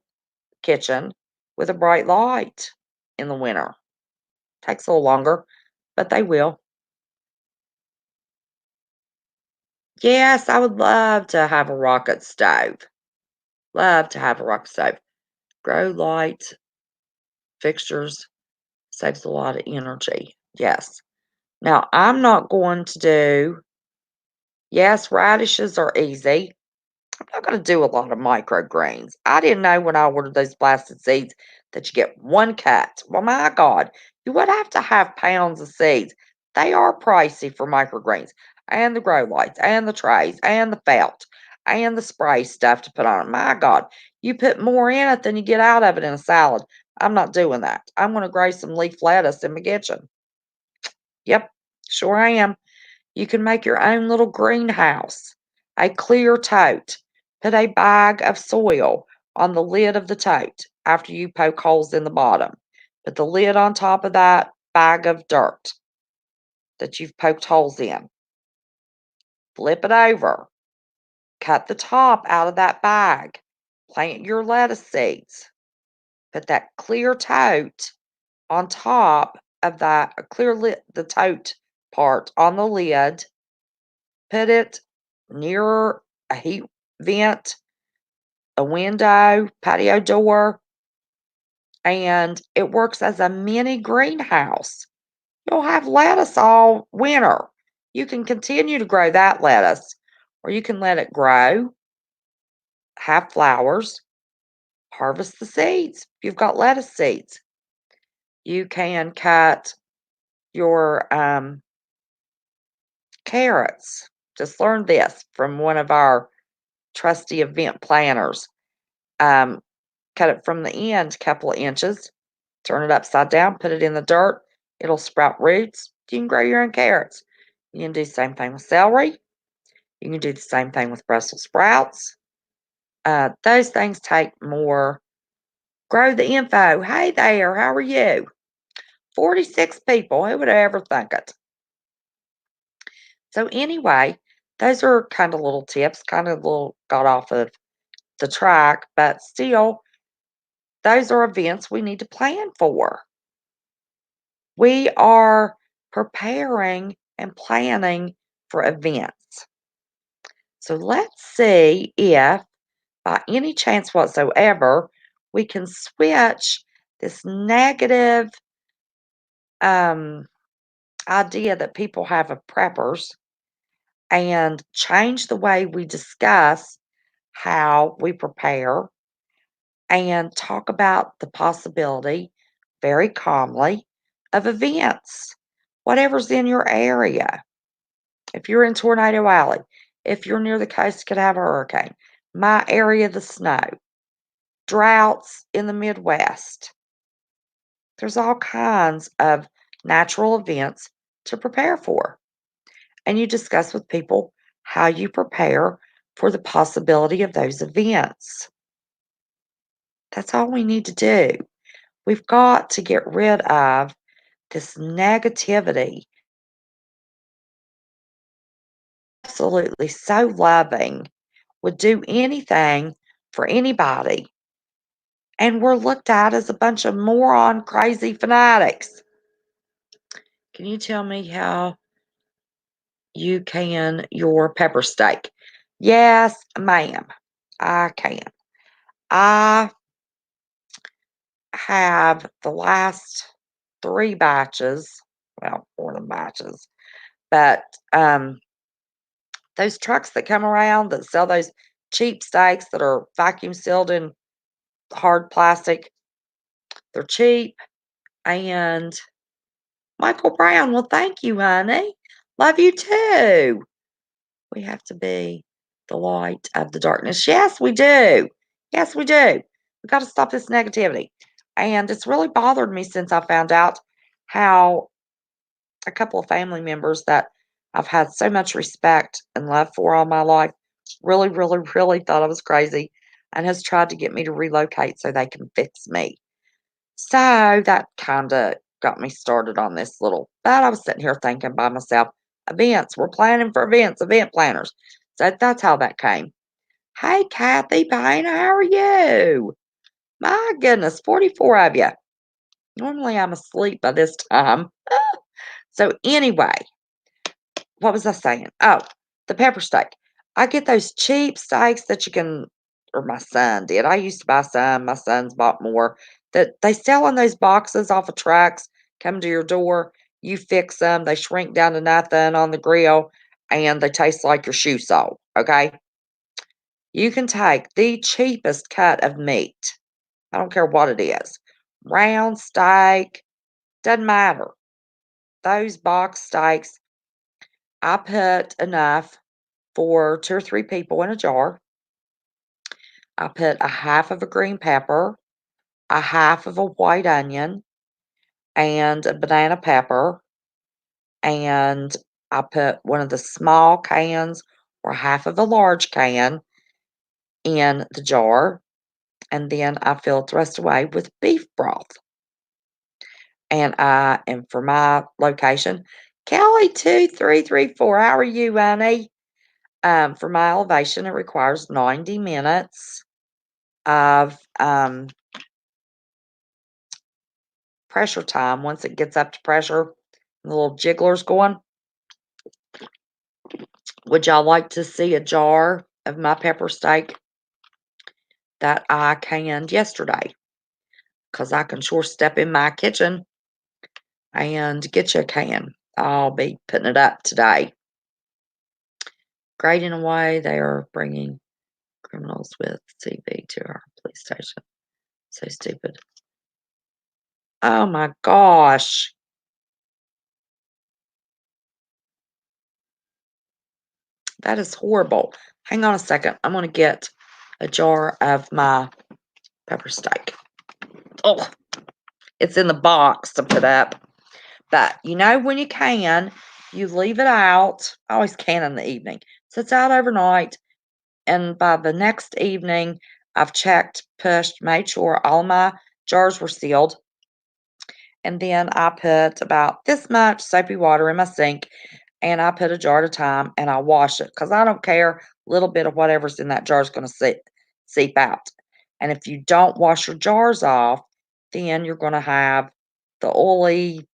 kitchen with a bright light in the winter. Takes a little longer, but they will. Yes, I would love to have a rocket stove. Love to have a rocket stove. Grow light fixtures saves a lot of energy. Yes. Now, I'm not going to do, yes, radishes are easy. I'm not going to do a lot of microgreens. I didn't know when I ordered those blasted seeds that you get one cut. Well, my God, you would have to have pounds of seeds. They are pricey for microgreens, and the grow lights, and the trays, and the felt, and the spray stuff to put on it. My God, you put more in it than you get out of it in a salad. I'm not doing that. I'm going to grow some leaf lettuce in my kitchen. Yep, sure I am. You can make your own little greenhouse, a clear tote. Put a bag of soil on the lid of the tote after you poke holes in the bottom. Put the lid on top of that bag of dirt that you've poked holes in. Flip it over. Cut the top out of that bag. Plant your lettuce seeds. Put that clear tote on top of that, clear lid, the tote part on the lid. Put it near a heat vent, a window, patio door, and it works as a mini greenhouse. You'll have lettuce all winter. You can continue to grow that lettuce, or you can let it grow, have flowers, harvest the seeds. If you've got lettuce seeds, you can cut your carrots. Just learned this from one of our trusty event planners. Um, Cut it from the end a couple of inches, turn it upside down, put it in the dirt. It'll sprout roots. You can grow your own carrots. You can do the same thing with celery. You can do the same thing with Brussels sprouts. Those things take more. Grow the info. Hey there, how are you? 46 people. Who would ever think it? So, anyway, those are kind of little tips, kind of little got off of the track, but still, those are events we need to plan for. We are preparing and planning for events. So, let's see if by any chance whatsoever, we can switch this negative um, idea that people have of preppers and change the way we discuss how we prepare and talk about the possibility very calmly of events, whatever's in your area. If you're in Tornado Alley, if you're near the coast, could have a hurricane. My area, the snow, droughts in the Midwest. There's all kinds of natural events to prepare for. And you discuss with people how you prepare for the possibility of those events. That's all we need to do. We've got to get rid of this negativity. Absolutely so loving, would do anything for anybody. And we're looked at as a bunch of moron, crazy fanatics. Can you tell me how you can your pepper steak? Yes, ma'am, I can. I have the last 3 batches, well, 4 of them batches, but, those trucks that come around that sell those cheap steaks that are vacuum sealed in hard plastic, they're cheap, and Michael Brown, well, thank you, honey. Love you too. We have to be the light of the darkness. Yes, we do. Yes, we do. We gotta stop this negativity, and it's really bothered me since I found out how a couple of family members that I've had so much respect and love for all my life really, really, really thought I was crazy and has tried to get me to relocate so they can fix me. So that kind of got me started on this little, but I was sitting here thinking by myself, events, we're planning for events, event planners. So that's how that came. Hey, Kathy Payne, how are you? My goodness, 44 of you. Normally I'm asleep by this time. So anyway, what was I saying? Oh, the pepper steak. I get those cheap steaks that you can, or my son did. I used to buy some. My son's bought more. That they sell in those boxes off of trucks. Come to your door. You fix them. They shrink down to nothing on the grill, and they taste like your shoe sole. Okay. You can take the cheapest cut of meat. I don't care what it is. Round steak, doesn't matter. Those box steaks, I put enough for 2 or 3 people in a jar. I put a half of a green pepper, a half of a white onion, and a banana pepper, and I put one of the small cans or half of a large can in the jar, and then I filled the rest away with beef broth. And for my location, Kelly2334, how are you, honey? For my elevation, it requires 90 minutes of pressure time. Once it gets up to pressure, the little jiggler's going. Would y'all like to see a jar of my pepper steak that I canned yesterday? Because I can sure step in my kitchen and get you a can. I'll be putting it up today. Great in a way, they are bringing criminals with CV to our police station. So stupid. Oh my gosh. That is horrible. Hang on a second. I'm going to get a jar of my pepper steak. Oh, it's in the box to put up. But you know, when you can, you leave it out. I always can in the evening. Sits out overnight. And by the next evening, I've checked, pushed, made sure all my jars were sealed. And then I put about this much soapy water in my sink, and I put a jar at a time and I wash it because I don't care. A little bit of whatever's in that jar is going to seep out. And if you don't wash your jars off, then you're going to have the oily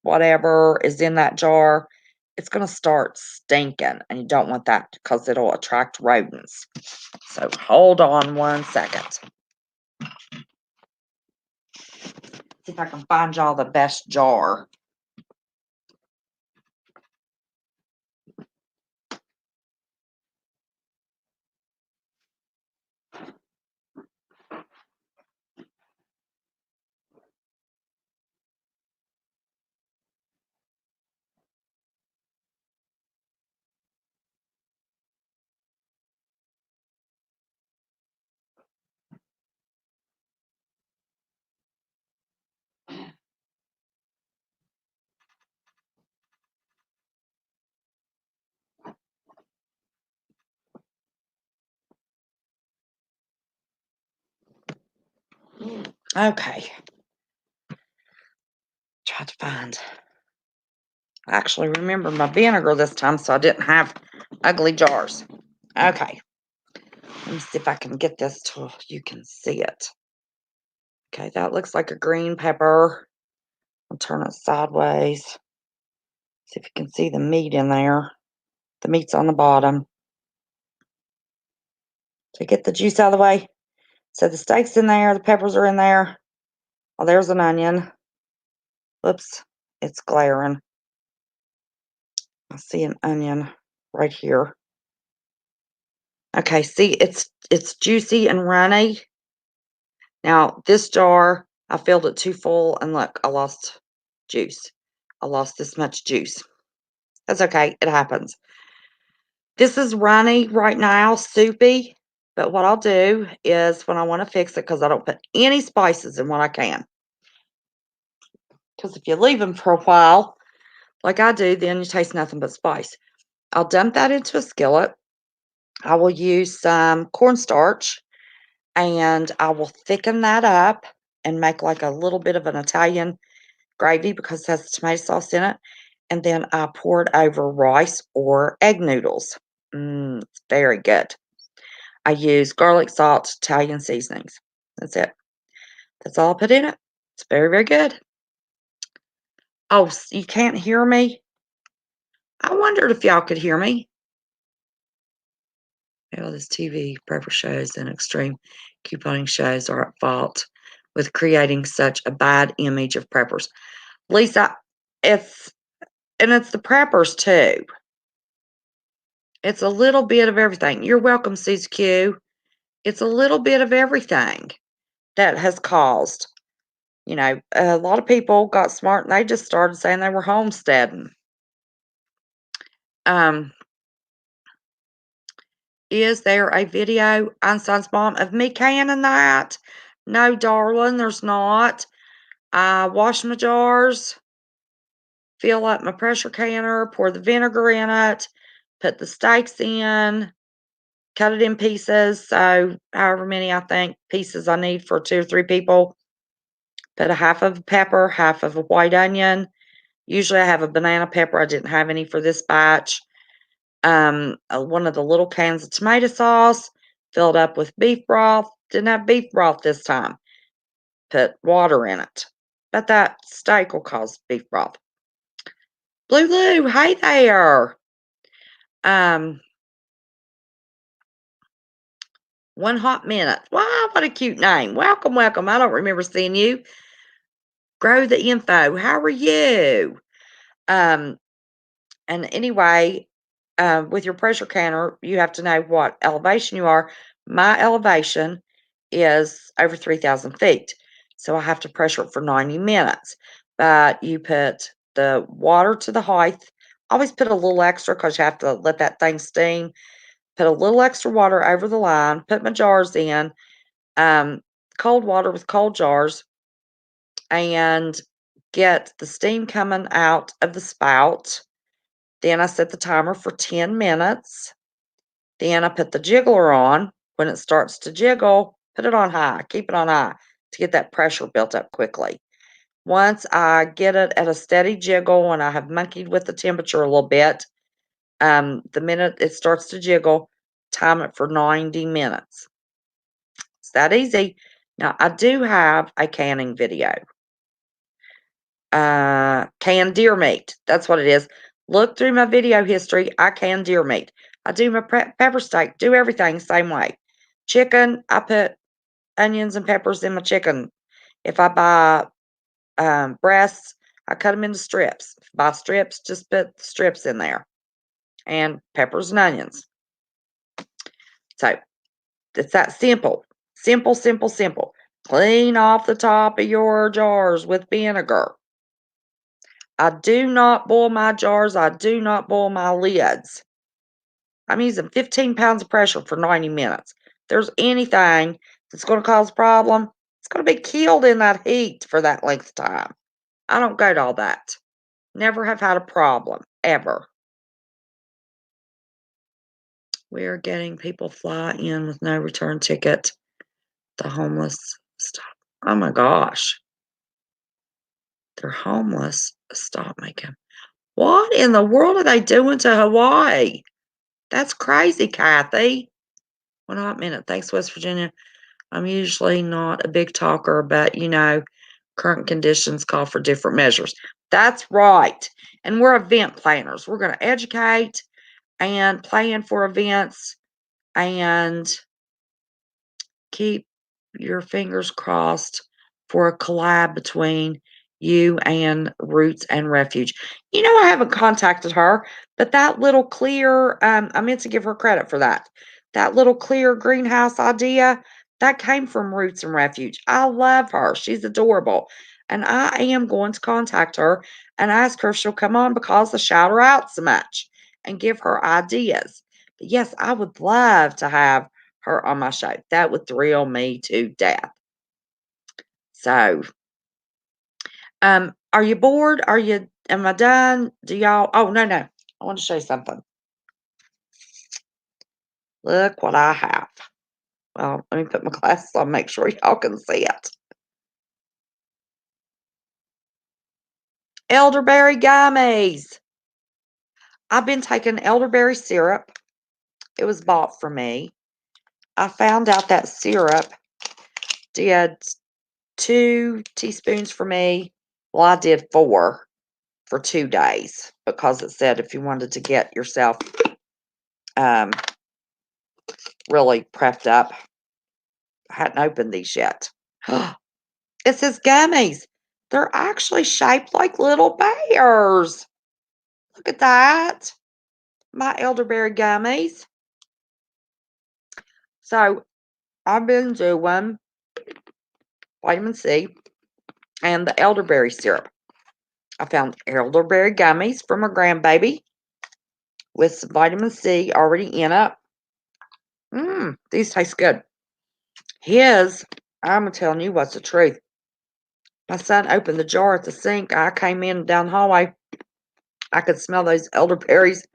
whatever is in that jar. It's going to start stinking, and you don't want that because it'll attract rodents. So hold on one second. See if I can find y'all the best jar. Okay. Try to find. I actually remember my vinegar this time, so I didn't have ugly jars. Okay. Let me see if I can get this to you can see it. Okay, that looks like a green pepper. I'll turn it sideways. See if you can see the meat in there. The meat's on the bottom. So get the juice out of the way. So the steak's in there, the peppers are in there. Oh, there's an onion. Whoops, it's glaring. I see an onion right here. Okay, see, it's juicy and runny. Now, this jar, I filled it too full, and look, I lost juice. I lost this much juice. That's okay, it happens. This is runny right now, soupy, but what I'll do is when I want to fix it, because I don't put any spices in what I can. Because if you leave them for a while, like I do, then you taste nothing but spice. I'll dump that into a skillet. I will use some cornstarch, and I will thicken that up and make like a little bit of an Italian gravy because it has tomato sauce in it. And then I pour it over rice or egg noodles. It's very good. I use garlic, salt, Italian seasonings. That's it. That's all I put in it. It's very, very good. Oh, you can't hear me? I wondered if y'all could hear me. All this TV prepper shows and extreme couponing shows are at fault with creating such a bad image of preppers. Lisa, it's the preppers too. It's a little bit of everything. You're welcome, Susie Q. It's a little bit of everything that has caused, a lot of people got smart and they just started saying they were homesteading. Um, is there a video, Einstein's mom, of me canning that? No, darling, there's not. I wash my jars, fill up my pressure canner, pour the vinegar in it, put the steaks in, cut it in pieces. So, however many I think pieces I need for 2 or 3 people. Put a half of a pepper, half of a white onion. Usually I have a banana pepper. I didn't have any for this batch. One of the little cans of tomato sauce, filled up with beef broth. Didn't have beef broth this time. Put water in it. But that steak will cause beef broth. Blue Lou, hey there. Um, One Hot Minute. Wow, what a cute name. Welcome, welcome. I don't remember seeing you. Grow the info. How are you? Um, and anyway, with your pressure canner, you have to know what elevation you are. My elevation is over 3,000 feet. So I have to pressure it for 90 minutes. But you put the water to the height. Always put a little extra because you have to let that thing steam. Put a little extra water over the line. Put my jars in. Um, Cold water with cold jars. And get the steam coming out of the spout. Then I set the timer for 10 minutes. Then I put the jiggler on. When it starts to jiggle, Put it on high. Keep it on high to get that pressure built up quickly. Once I get it at a steady jiggle and I have monkeyed with the temperature a little bit, the minute it starts to jiggle, time it for 90 minutes. It's that easy. Now, I do have a canning video. Canned deer meat. That's what it is. Look through my video history. I can deer meat. I do my pepper steak. Do everything the same way. Chicken, I put onions and peppers in my chicken. If I buy breasts, I cut them into strips. If I buy strips, just put strips in there. And peppers and onions. So, it's that simple. Simple, simple, simple. Clean off the top of your jars with vinegar. I do not boil my jars. I do not boil my lids. I'm using 15 pounds of pressure for 90 minutes. If there's anything that's going to cause a problem, it's going to be killed in that heat for that length of time. I don't go to all that. Never have had a problem, ever. We are getting people fly in with no return ticket. The homeless stop. Oh my gosh. They're homeless. Stop making. What in the world are they doing to Hawaii? That's crazy, Kathy. One hot minute. Thanks, West Virginia. I'm usually not a big talker, but current conditions call for different measures. That's right. And we're event planners. We're going to educate and plan for events and keep your fingers crossed for a collab between you and Roots and Refuge. I haven't contacted her, but that little clear, I meant to give her credit for that. That little clear greenhouse idea, that came from Roots and Refuge. I love her. She's adorable. And I am going to contact her and ask her if she'll come on because I shout her out so much and give her ideas. But yes, I would love to have her on my show. That would thrill me to death. So, are you bored? Am I done? Oh, no. I want to show you something. Look what I have. Well, let me put my glasses on, make sure y'all can see it. Elderberry gummies. I've been taking elderberry syrup. It was bought for me. I found out that syrup did 2 teaspoons for me. Well, I did 4 for 2 days because it said if you wanted to get yourself really prepped up. I hadn't opened these yet. It says gummies. They're actually shaped like little bears. Look at that. My elderberry gummies. So I've been doing vitamin C and the elderberry syrup. I found elderberry gummies from a grandbaby with some vitamin C already in it. These taste good. I'm telling you what's the truth. My son opened the jar at the sink. I came in down the hallway. I could smell those elderberries,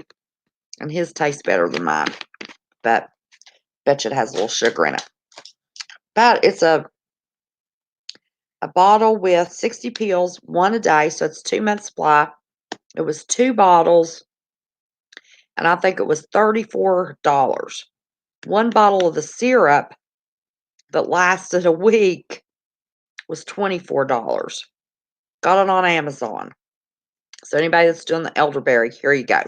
and his tastes better than mine. But bet you it has a little sugar in it. But it's a bottle with 60 pills, 1 a day, so it's 2 months supply. It was 2 bottles, and I think it was $34. 1 bottle of the syrup that lasted a week was $24. Got it on Amazon. So anybody that's doing the elderberry, here you go.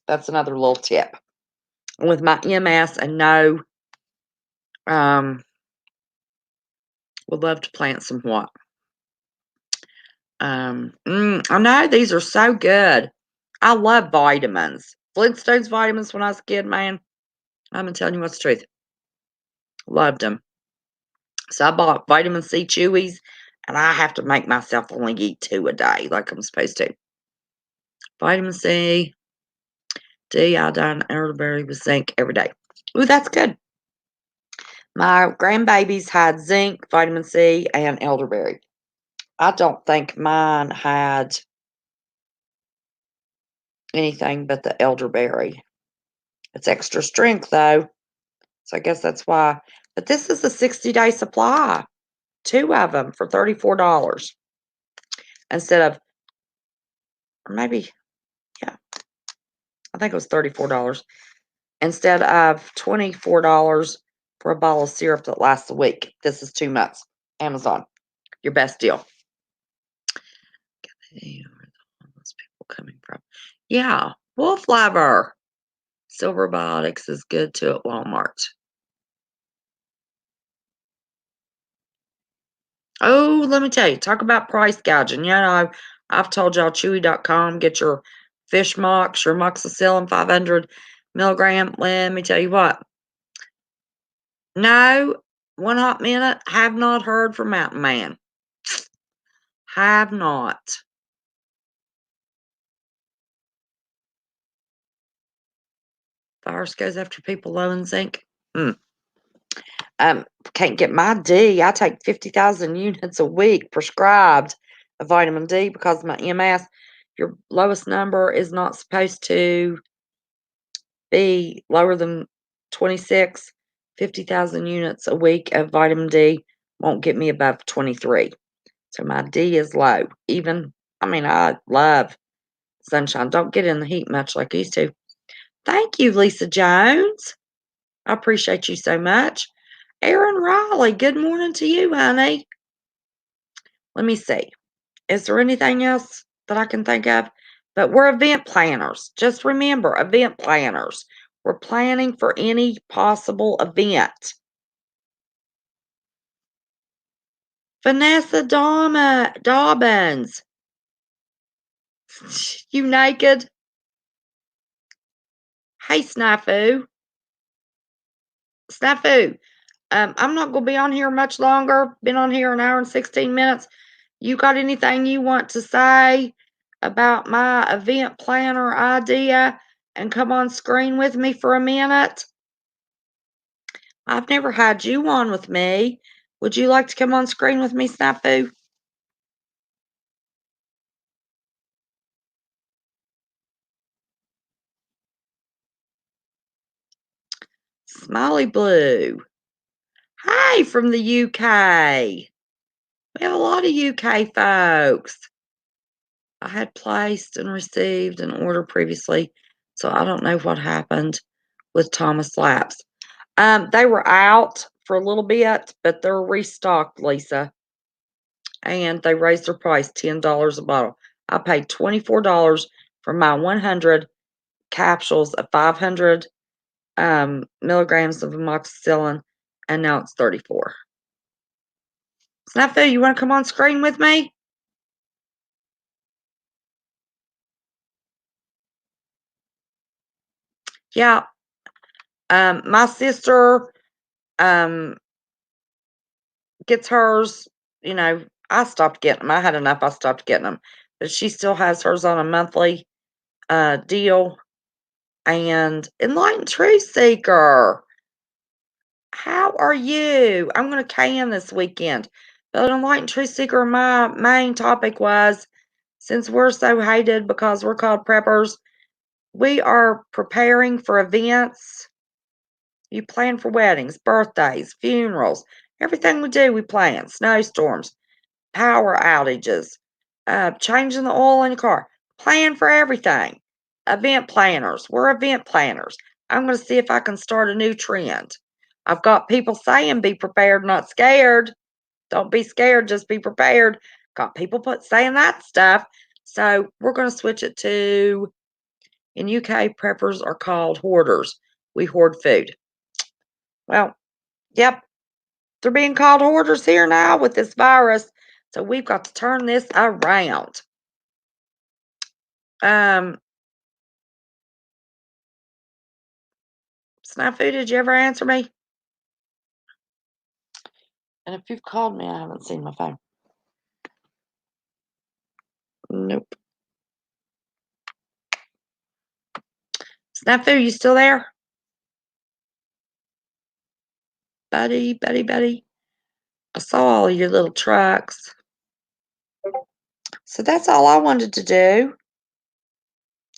That's another little tip. With my MS and no, would love to plant some what? I know these are so good. I love vitamins. Flintstones vitamins when I was a kid, man. I'm gonna tell you what's the truth. Loved them. So I bought vitamin C chewies, and I have to make myself only eat 2 a day, like I'm supposed to. Vitamin C, D, iodine, elderberry with zinc every day. Ooh, that's good. My grandbabies had zinc, vitamin C, and elderberry. I don't think mine had anything but the elderberry. It's extra strength, though. So I guess that's why But this is a 60-day supply. 2 of them for $34 instead of, or maybe, yeah, I think it was $34 instead of $24 for a bottle of syrup that lasts a week. This is 2 months. Amazon, your best deal. Hey, where are those people coming from? Yeah, Wolf Lover. Silver Biotics is good too at Walmart. Oh, let me tell you, talk about price gouging. You know, I've told y'all Chewy.com, get your fish mox, your moxicillin 500 milligram. Let me tell you what. No, one hot minute, have not heard from Mountain Man. Have not. Virus goes after people low in zinc. Mm. Can't get my D. I take 50,000 units a week prescribed of vitamin D because of my MS. Your lowest number is not supposed to be lower than 26. 50,000 units a week of vitamin D won't get me above 23. So my D is low. I love sunshine. Don't get in the heat much like I used to. Thank you, Lisa Jones. I appreciate you so much. Aaron Riley, good morning to you, honey. Let me see. Is there anything else that I can think of? But we're event planners. Just remember, event planners. We're planning for any possible event. Vanessa Dobbins. You naked? Hey, Snafu. Snafu. I'm not going to be on here much longer. Been on here an hour and 16 minutes. You got anything you want to say about my event planner idea and come on screen with me for a minute? I've never had you on with me. Would you like to come on screen with me, Snafu? Smiley Blue. Hi from the UK. We have a lot of UK folks. I had placed and received an order previously, so I don't know what happened with Thomas Laps. They were out for a little bit, but they're restocked, Lisa, and they raised their price $10 a bottle. I paid $24 for my 100 capsules of 500 milligrams of amoxicillin, and now it's 34. Snafu, you want to come on screen with me? Yeah. My sister gets hers, I stopped getting them. I had enough, I stopped getting them. But she still has hers on a monthly deal. And Enlightened Truth Seeker, how are you? I'm going to can this weekend. But Enlightened Truth Seeker, my main topic was, since we're so hated because we're called preppers, we are preparing for events. You plan for weddings, birthdays, funerals, everything we do, we plan. Snowstorms, power outages, changing the oil in your car. Plan for everything. Event planners. We're event planners. I'm going to see if I can start a new trend. I've got people saying be prepared, not scared. Don't be scared, just be prepared. Got people saying that stuff. So we're going to switch it to, in UK, preppers are called hoarders. We hoard food. Well, yep, they're being called hoarders here now with this virus. So we've got to turn this around. Snafu, did you ever answer me? And if you've called me, I haven't seen my phone. Nope. Snafu, you still there? Buddy. I saw all your little trucks. So that's all I wanted to do.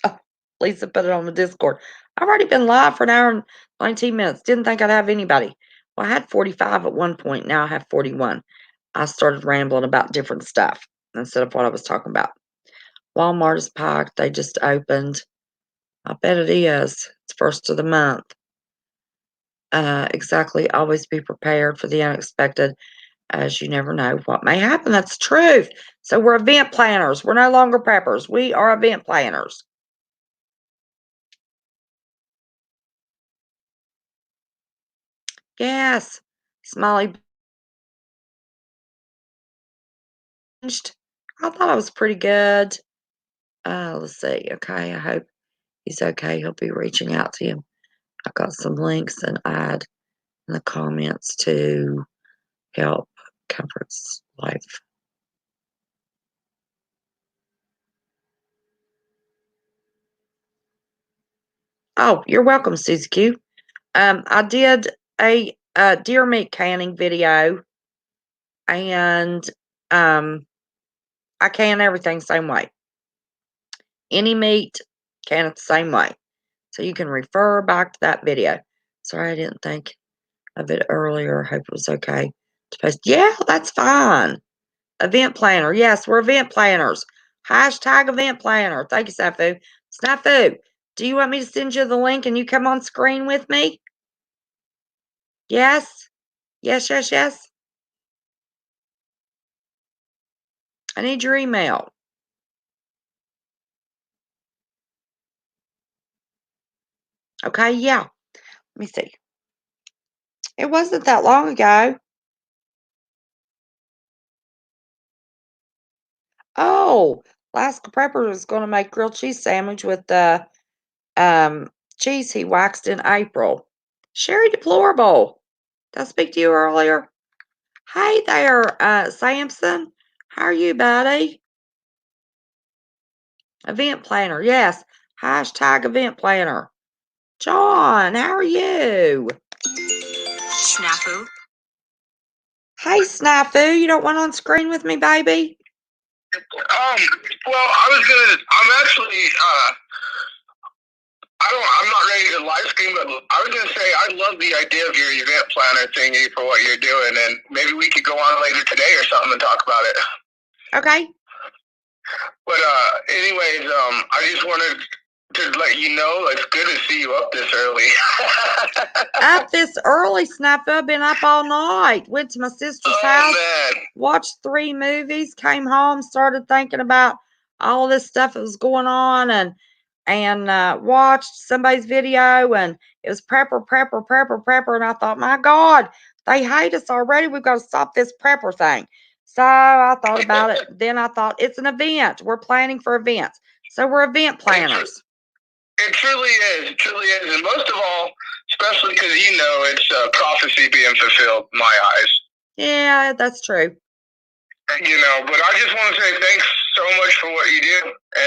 Oh, Lisa put it on the Discord. I've already been live for an hour and 19 minutes. Didn't think I'd have anybody. Well, I had 45 at one point. Now I have 41. I started rambling about different stuff instead of what I was talking about. Walmart is packed. They just opened. I bet it is. It's first of the month. Exactly. Always be prepared for the unexpected, as you never know what may happen. That's the truth. So we're event planners. We're no longer preppers. We are event planners. Yes. Smiley binged. I thought I was pretty good. Let's see. Okay. I hope he's okay. He'll be reaching out to him. I got some links and add in the comments to help Comfort's life. Oh, you're welcome, Susie Q. I did a deer meat canning video, and I can everything same way. Any meat, can it the same way. So you can refer back to that video. Sorry, I didn't think of it earlier. Hope it was okay to post. Yeah, that's fine. Event planner. Yes, we're event planners. Hashtag event planner. Thank you, Snafu. Snafu, do you want me to send you the link and you come on screen with me? Yes? Yes, yes, yes. I need your email. Okay, yeah. Let me see. It wasn't that long ago. Oh, Alaska Prepper is going to make grilled cheese sandwich with the cheese he waxed in April. Sherry Deplorable. Did I speak to you earlier? Hey there, Samson. How are you, buddy? Event planner, yes. Hashtag event planner. John, how are you? Snafu. Hey, Snafu, you don't want on screen with me, baby? Well, I'm actually, I'm not ready to live stream, but I was gonna say, I love the idea of your event planner thingy for what you're doing, and maybe we could go on later today or something and talk about it. Okay. But, anyways, I just wanted to let you know, it's good to see you up this early. Up this early, Snafu. I've been up all night. Went to my sister's house, man. watched 3 movies, came home, started thinking about all this stuff that was going on, and watched somebody's video, and it was prepper, and I thought, my God, they hate us already. We've got to stop this prepper thing. So I thought about it. Then I thought, it's an event. We're planning for events. So we're event planners. It truly is. It truly is. And most of all, especially because it's prophecy being fulfilled in my eyes. Yeah, that's true. But I just want to say thanks so much for what you do.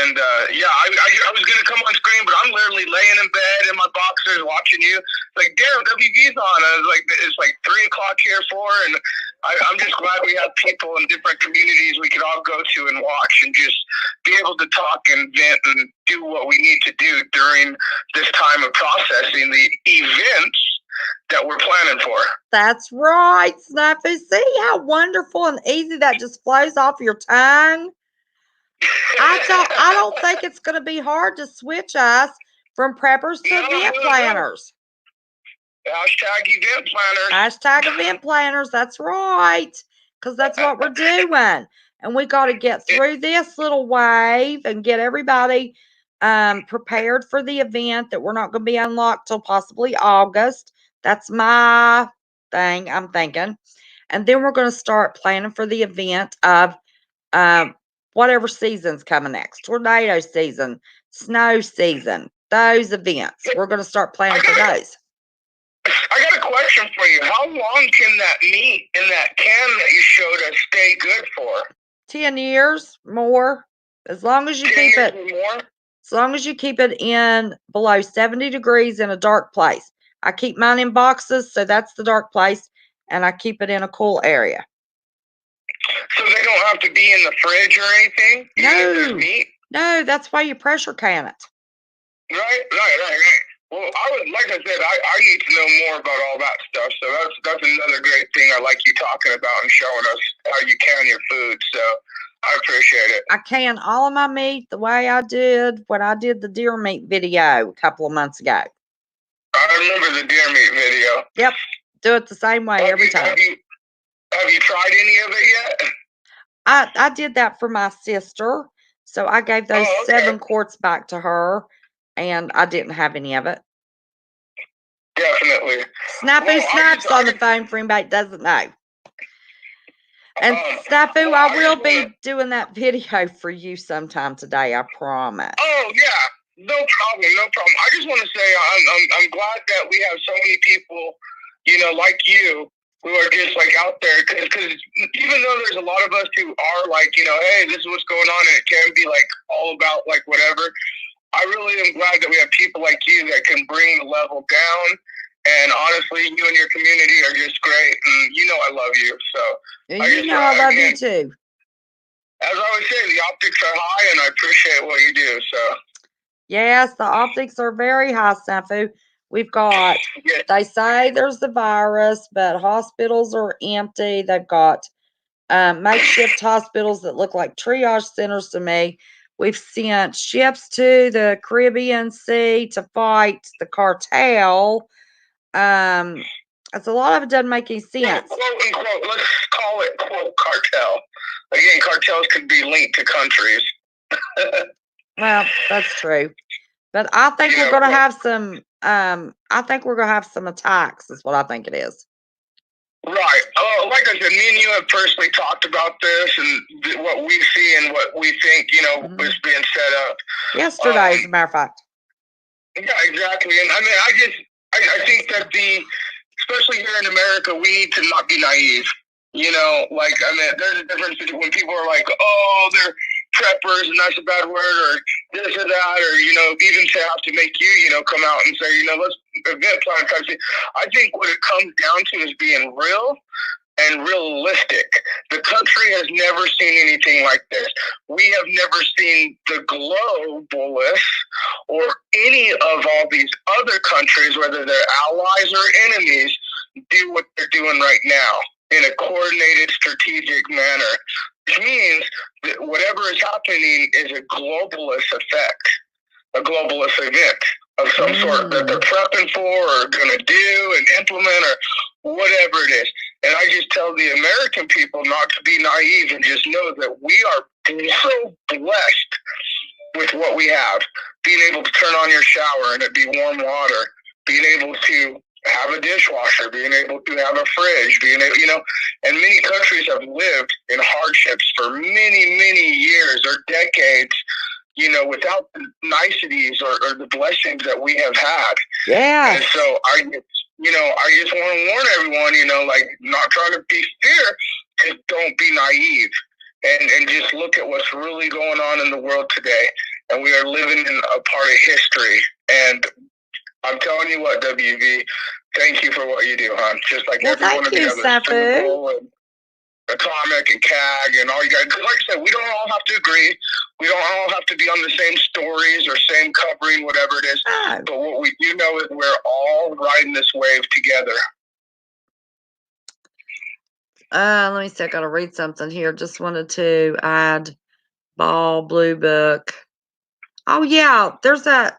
And I was gonna come on screen, but I'm literally laying in bed in my boxers watching you. Like, damn, WV's on. I was like, it's like 3:00 here and I'm just glad we have people in different communities we could all go to and watch and just be able to talk and vent and do what we need to do during this time of processing the events that we're planning for. That's right, Snafu. See how wonderful and easy that just flows off your tongue? I don't think it's going to be hard to switch us from preppers to event planners. Hashtag event planners. Hashtag event planners. That's right. Because that's what we're doing. And we got to get through this little wave and get everybody prepared for the event that we're not going to be unlocked till possibly August. That's my thing, I'm thinking. And then we're going to start planning for the event of whatever season's coming next. Tornado season, snow season, those events. We're going to start planning for those. I got a question for you. How long can that meat in that can that you showed us stay good for? 10 years more. As long as you keep it more? As long as you keep it in below 70 degrees in a dark place. I keep mine in boxes, so that's the dark place, and I keep it in a cool area. So they don't have to be in the fridge or anything? No. No, that's why you pressure can it. Right. Well, like I said, I need to know more about all that stuff. So that's another great thing I like you talking about and showing us how you can your food. So I appreciate it. I can all of my meat the way I did when I did the deer meat video a couple of months ago. I remember the deer meat video. Yep, do it the same way every time. Have you tried any of it yet? I did that for my sister, so I gave those 7 quarts back to her, and I didn't have any of it. Definitely. Snafu Snacks on the phone for anybody that doesn't know. And Snafu, I will be doing that video for you sometime today, I promise. Oh yeah, no problem, no problem. I just want to say I'm glad that we have so many people, you know, like you, who are just like out there. Because even though there's a lot of us who are like, you know, hey, this is what's going on, and it can be like all about like whatever. I really am glad that we have people like you that can bring the level down. And honestly, you and your community are just great, and you know I love you. So I love you too. As I always say, the optics are high, and I appreciate what you do. So yes, the optics are very high, Snafu. We've got. They say there's the virus, but hospitals are empty. They've got makeshift hospitals that look like triage centers to me. We've sent ships to the Caribbean Sea to fight the cartel. It's a lot of it doesn't make any sense. Quote unquote, let's call it quote cartel. Again, cartels can be linked to countries. Well, that's true. But I think we're gonna have some I think we're gonna have some attacks, is what I think it is. Right. Like I said, me and you have personally talked about this and what we see and what we think, you know, is being set up. Yesterday, as a matter of fact. Yeah, exactly. And I mean, I think that especially here in America, we need to not be naive. You know, like, I mean, there's a difference between when people are like, oh, they're preppers and that's a bad word, or this or that, or, you know, even to have to make you, you know, come out and say, you know, let's event plan country. I think what it comes down to is being real and realistic. The country has never seen anything like this. We have never seen the globalists or any of all these other countries, whether they're allies or enemies, do what they're doing right now in a coordinated, strategic manner, which means that whatever is happening is a globalist effect, a globalist event of some sort that they're prepping for or going to do and implement or whatever it is. And I just tell the American people not to be naive and just know that we are so blessed with what we have. Being able to turn on your shower and it be warm water, being able to have a dishwasher, being able to have a fridge, being able, you know, and many countries have lived in hardships for many, many years or decades, you know, without the niceties or the blessings that we have had. Yeah. And so I just want to warn everyone, you know, like, not trying to be fear, just don't be naive and just look at what's really going on in the world today. And we are living in a part of history. And I'm telling you what, WV, thank you for what you do, hon. Just like everyone of the others. Atomic and CAG and all you guys. Because like I said, we don't all have to agree. We don't all have to be on the same stories or same covering, whatever it is. Oh. But what we do know is we're all riding this wave together. Let me see. I got to read something here. Just wanted to add Ball Blue Book. Oh yeah, there's a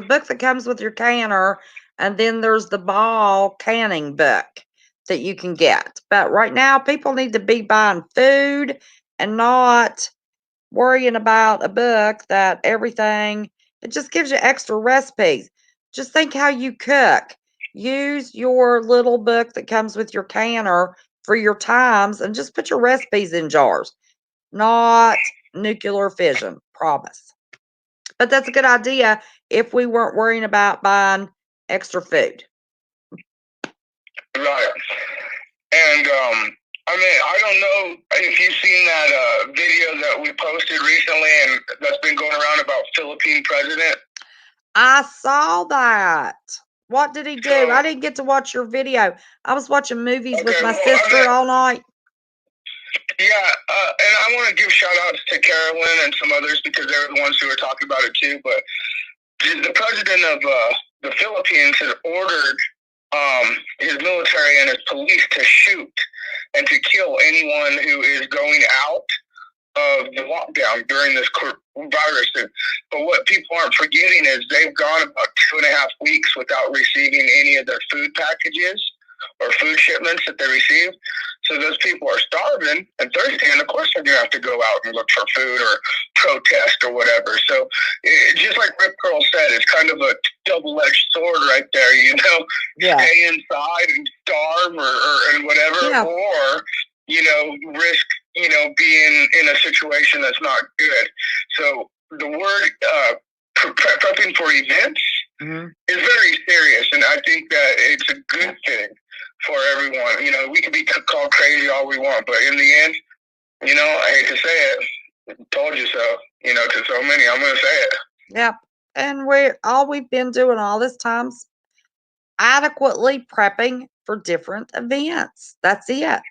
book that comes with your canner, and then there's the Ball canning book that you can get. But right now, people need to be buying food and not worrying about a book that everything, it just gives you extra recipes. Just think how you cook. Use your little book that comes with your canner for your times and just put your recipes in jars. Not nuclear fission, promise. But that's a good idea if we weren't worrying about buying extra food. Right. And I mean, I don't know if you've seen that video that we posted recently and that's been going around about Philippine president. I saw that. What did he do? So, I didn't get to watch your video. I was watching movies with my sister all night. Yeah, and I want to give shout outs to Carolyn and some others because they're the ones who were talking about it too. But the president of the Philippines has ordered his military and his police to shoot and to kill anyone who is going out of the lockdown during this virus. But what people aren't forgetting is they've gone about 2.5 weeks without receiving any of their food packages or food shipments that they receive. So those people are starving and thirsty, and of course they're going to have to go out and look for food or protest or whatever. So just like Rip Curl said, it's kind of a double-edged sword right there, Yeah. stay inside and starve and whatever, Yeah. or, risk, being in a situation that's not good. So the word prepping for events is very serious, and I think that it's a good thing for everyone. We can be called crazy all we want, but in the end, I hate to say it, told you so, to so many, I'm going to say it. Yep. And we've been doing all this time's adequately prepping for different events. That's it.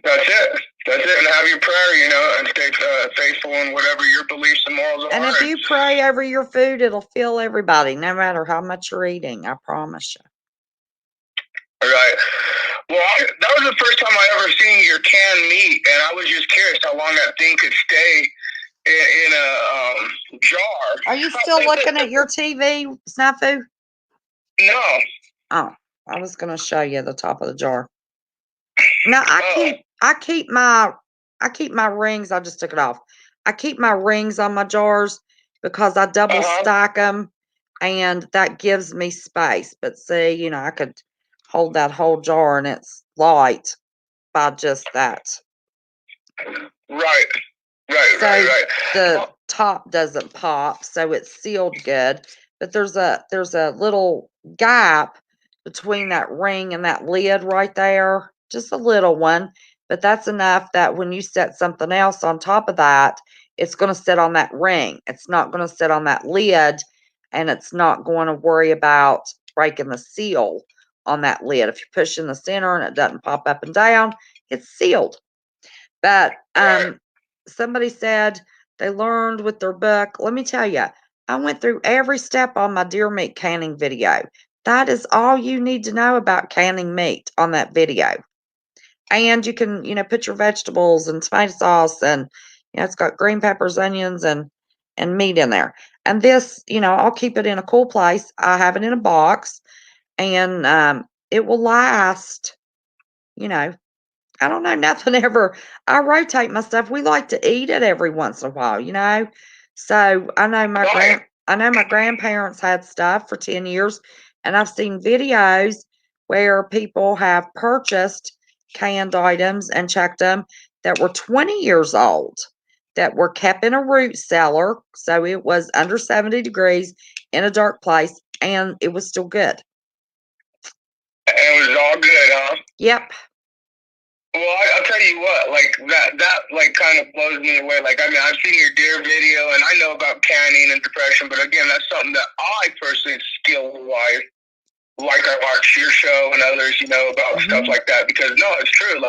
That's it. That's it. And have your prayer, and stay faithful in whatever your beliefs and morals are. And if you pray over your food, it'll fill everybody, no matter how much you're eating. I promise you. Right. Well, that was the first time I ever seen your canned meat, and I was just curious how long that thing could stay in a jar. Are you still looking at your TV, Snafu? No. Oh, I was going to show you the top of the jar. Now I keep my rings. I just took it off. I keep my rings on my jars because I double stack them, and that gives me space. But see, I could hold that whole jar, and it's light by just that. Right. So Right. the top doesn't pop, so it's sealed good. But there's a little gap between that ring and that lid right there, just a little one. But that's enough that when you set something else on top of that, it's going to sit on that ring. It's not going to sit on that lid, and it's not going to worry about breaking the seal on that lid. If you push in the center and it doesn't pop up and down, it's sealed. But somebody said they learned with their book. Let me tell you, I went through every step on my deer meat canning video. That is all you need to know about canning meat on that video. And you can, put your vegetables and tomato sauce, and it's got green peppers, onions, and meat in there. And this, I'll keep it in a cool place. I have it in a box, and it will last, I don't know, nothing ever. I rotate my stuff. We like to eat it every once in a while. So I know my grandparents had stuff for 10 years, and I've seen videos where people have purchased canned items and checked them that were 20 years old, that were kept in a root cellar, so it was under 70 degrees in a dark place, and it was still good. And it was all good, huh? Yep. Well, I'll tell you what, like that kind of blows me away. I've seen your deer video, and I know about canning and depression, but again, that's something that I personally, skill-wise, I watch your show and others, about stuff like that, because no, it's true.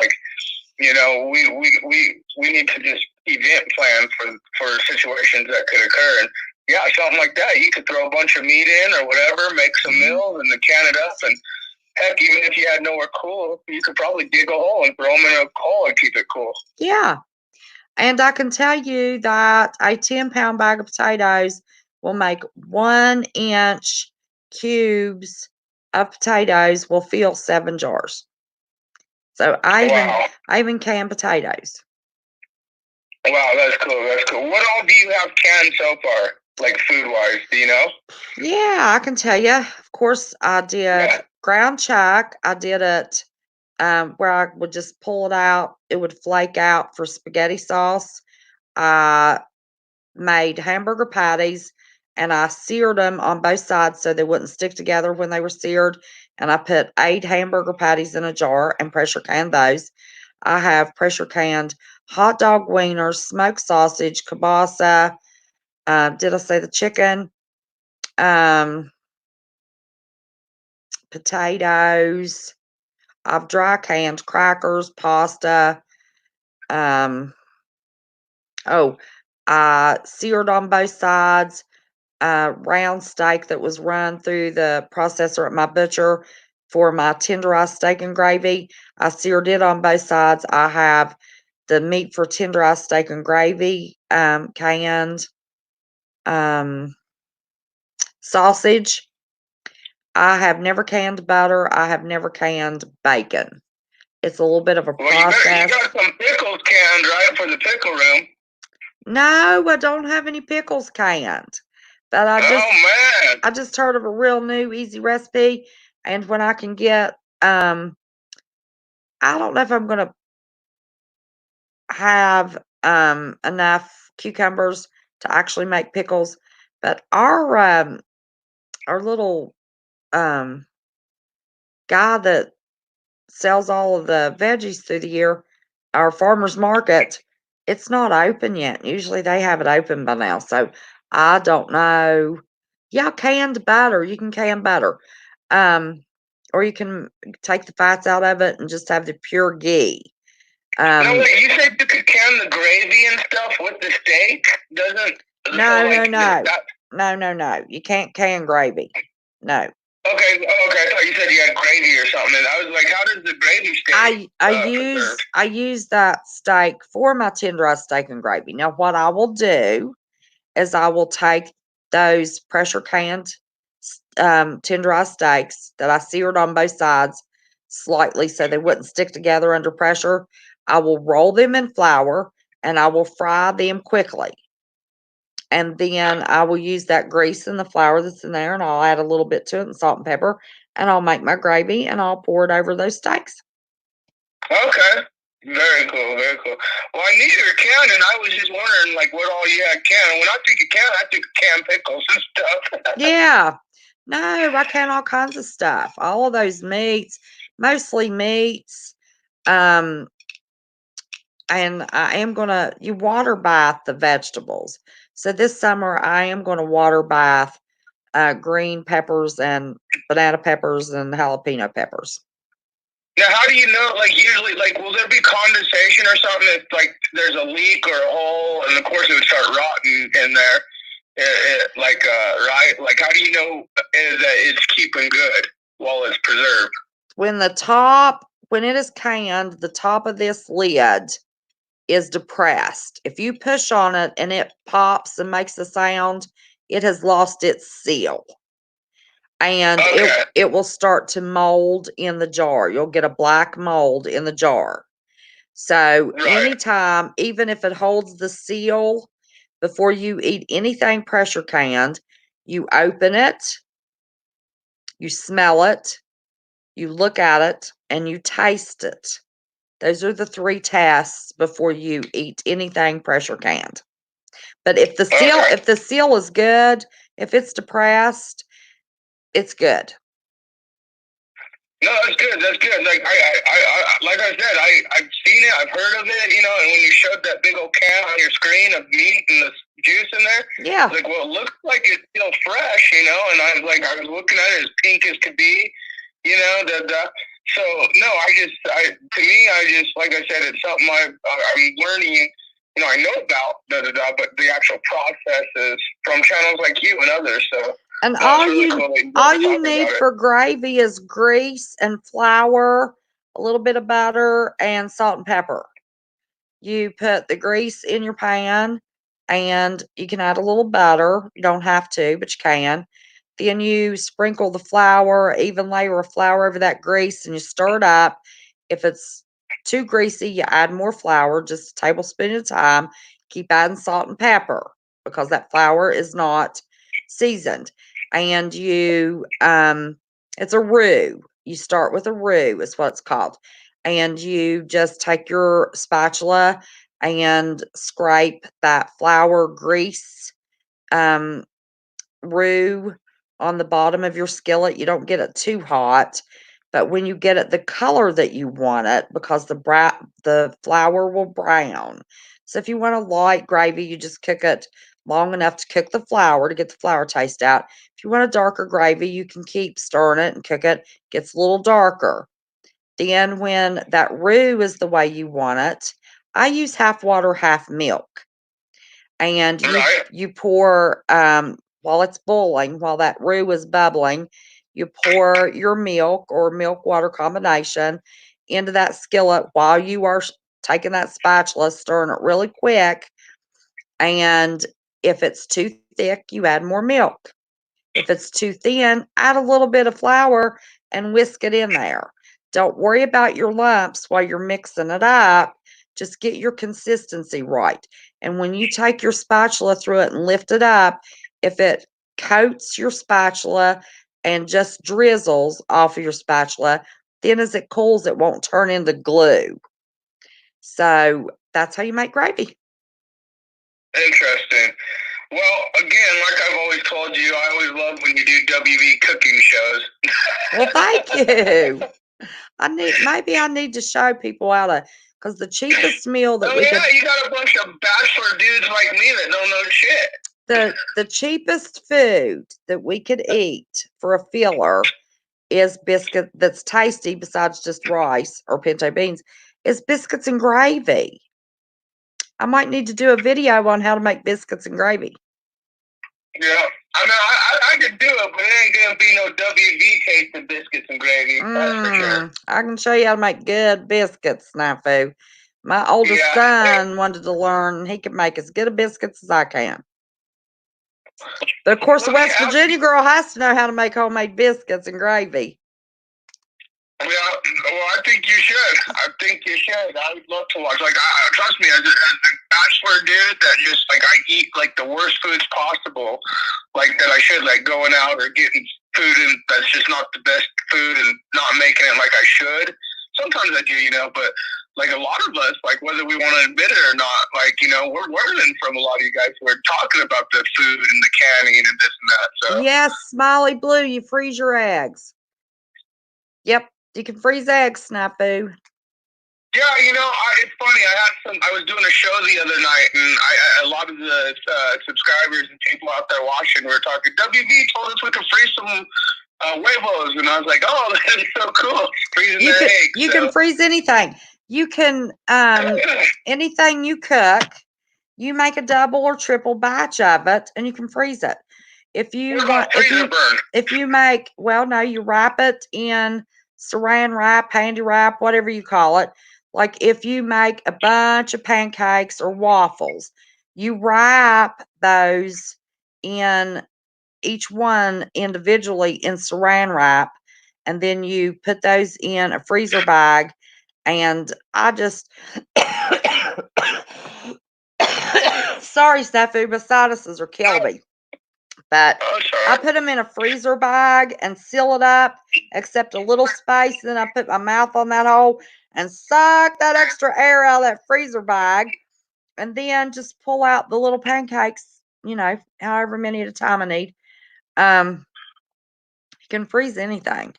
We need to just event plan for situations that could occur, and yeah, something like that. You could throw a bunch of meat in or whatever, make some meals, and then can it up, and heck, even if you had nowhere cool, you could probably dig a hole and throw them in a hole and keep it cool. Yeah. And I can tell you that a 10-pound bag of potatoes will make 1-inch cubes of potatoes will fill 7 jars. So I even can potatoes. Wow, that's cool. That's cool. What all do you have canned so far, like food-wise? Do you know? Yeah, I can tell you. Of course, I did ground chuck. I did it where I would just pull it out. It would flake out for spaghetti sauce. I made hamburger patties, and I seared them on both sides so they wouldn't stick together when they were seared. And I put 8 hamburger patties in a jar and pressure canned those. I have pressure canned hot dog wieners, smoked sausage, kielbasa. Did I say the chicken? Potatoes. I've dry canned crackers, pasta. I seared on both sides. round steak that was run through the processor at my butcher for my tenderized steak and gravy. I seared it on both sides. I have the meat for tenderized steak and gravy, canned, sausage. I have never canned butter. I have never canned bacon. It's a little bit of a Well, you process. got some pickles canned, right, for the pickle room? No, I don't have any pickles canned. But Oh man. I just heard of a real new easy recipe, and when I can get, I don't know if I'm gonna have, enough cucumbers to actually make pickles, but our little, um, guy that sells all of the veggies through the year, our farmer's market, it's not open yet. Usually they have it open by now, so I don't know. Yeah, canned butter. You can can butter. Um, or you can take the fats out of it and just have the pure ghee. No, Um, wait, you said you could can the gravy and stuff with the steak? Doesn't no, no, like no. that? No, no, no. You can't can gravy. No. Okay, okay. I thought you said you had gravy or something. And I was like, how does the gravy stay preserved? I use that steak for my tenderized steak and gravy. Now, what I will do is I will take those pressure canned tenderized steaks that I seared on both sides slightly so they wouldn't stick together under pressure. I will roll them in flour and I will fry them quickly. And then I will use that grease and the flour that's in there and I'll add a little bit to it and salt and pepper and I'll make my gravy and I'll pour it over those steaks. Okay. Very cool, very cool. Well, I knew you were canning. I was just wondering, like, what all you had canned. When I think of can, I think of canned pickles and stuff. Yeah. No, I can all kinds of stuff. All of those meats, mostly meats. Um, and I am gonna you water bath the vegetables. So this summer I am gonna water bath green peppers and banana peppers and jalapeno peppers. Now, how do you know? Like, usually, like, will there be condensation or something if, like, there's a leak or a hole, and of course it would start rotting in there? Right? Like, how do you know that it's keeping good while it's preserved? When it is canned, the top of this lid is depressed. If you push on it and it pops and makes a sound, it has lost its seal. And Okay. it will start to mold in the jar. You'll get a black mold in the jar. So Right. anytime, even if it holds the seal, before you eat anything pressure canned, you open it, you smell it, you look at it, and you taste it. Those are the 3 tests before you eat anything pressure canned. But Okay. if the seal is good, if it's depressed, it's good. No, that's good. That's good. Like I said, I've seen it. I've heard of it. You know, and when you showed that big old can on your screen of meat and the juice in there, Yeah. like, well, it looks like it's still fresh. You know, and I was looking at it as pink as could be. You know, so no, to me, like I said, it's something I'm learning. You know, I know about, but the actual processes from channels like you and others. So And no, it's really cool that you all guys you talk need about it. for gravy is grease and flour, a little bit of butter, and salt and pepper. You put the grease in your pan, and you can add a little butter. You don't have to, but you can. Then you sprinkle the flour, even layer of flour over that grease, and you stir it up. If it's too greasy, you add more flour, just a tablespoon at a time. Keep adding salt and pepper because that flour is not seasoned. And it's a roux. You start with a roux, is what it's called. And you just take your spatula and scrape that flour grease roux on the bottom of your skillet. You don't get it too hot, but when you get it the color that you want it, because the flour will brown. So if you want a light gravy, you just cook it long enough to cook the flour to get the flour taste out. If you want a darker gravy, you can keep stirring it and cook it. Gets a little darker. Then when that roux is the way you want it, I use half water, half milk. And Right. you pour while it's boiling, while that roux is bubbling, you pour your milk or milk water combination into that skillet while you are taking that spatula, stirring it really quick. And if it's too thick, you add more milk. If it's too thin, add a little bit of flour and whisk it in there. Don't worry about your lumps while you're mixing it up. Just get your consistency right. And when you take your spatula through it and lift it up, if it coats your spatula and just drizzles off of your spatula, then as it cools, it won't turn into glue. So that's how you make gravy. Interesting. Well, again, like I've always told you, I always love when you do WV cooking shows. Well, thank you. Maybe I need to show people how to, because the cheapest meal that Oh we yeah, could, you got a bunch of bachelor dudes like me that don't know shit. the cheapest food that we could eat for a filler is biscuit that's tasty besides just rice or pinto beans, is biscuits and gravy. I might need to do a video on how to make biscuits and gravy. Yeah, I mean, I could do it, but it ain't gonna be no WV tasted biscuits and gravy. That's for sure. I can show you how to make good biscuits, Snafu. My oldest son wanted to learn. He could make as good a biscuits as I can. But of course, the West Virginia girl has to know how to make homemade biscuits and gravy. Yeah, well, I think you should. I would love to watch. Like, trust me, as a bachelor dude that just like I eat like the worst foods possible, like that I should, like going out or getting food and that's just not the best food and not making it like I should. Sometimes I do, but like a lot of us, like whether we want to admit it or not, like we're learning from a lot of you guys who are talking about the food and the canning and this and that. So yes, Smiley Blue, you freeze your eggs. Yep, you can freeze eggs, Snafu. Yeah, it's funny. I was doing a show the other night, and a lot of the subscribers and people out there watching were talking. WV told us we could freeze some huevos, and I was like, "Oh, that is so cool! Freezing their eggs." You can freeze anything. You can anything you cook. You make a double or triple batch of it, and you can freeze it. If you make, well, no, you wrap it in saran wrap, handy wrap, whatever you call it. Like if you make a bunch of pancakes or waffles, you wrap those in each one individually in saran wrap, and then you put those in a freezer bag. And I just, sorry, Snafu, my sinuses are killing me. But I put them in a freezer bag and seal it up, except a little space. Then I put my mouth on that hole and suck that extra air out of that freezer bag. And then just pull out the little pancakes, however many at a time I need. You can freeze anything.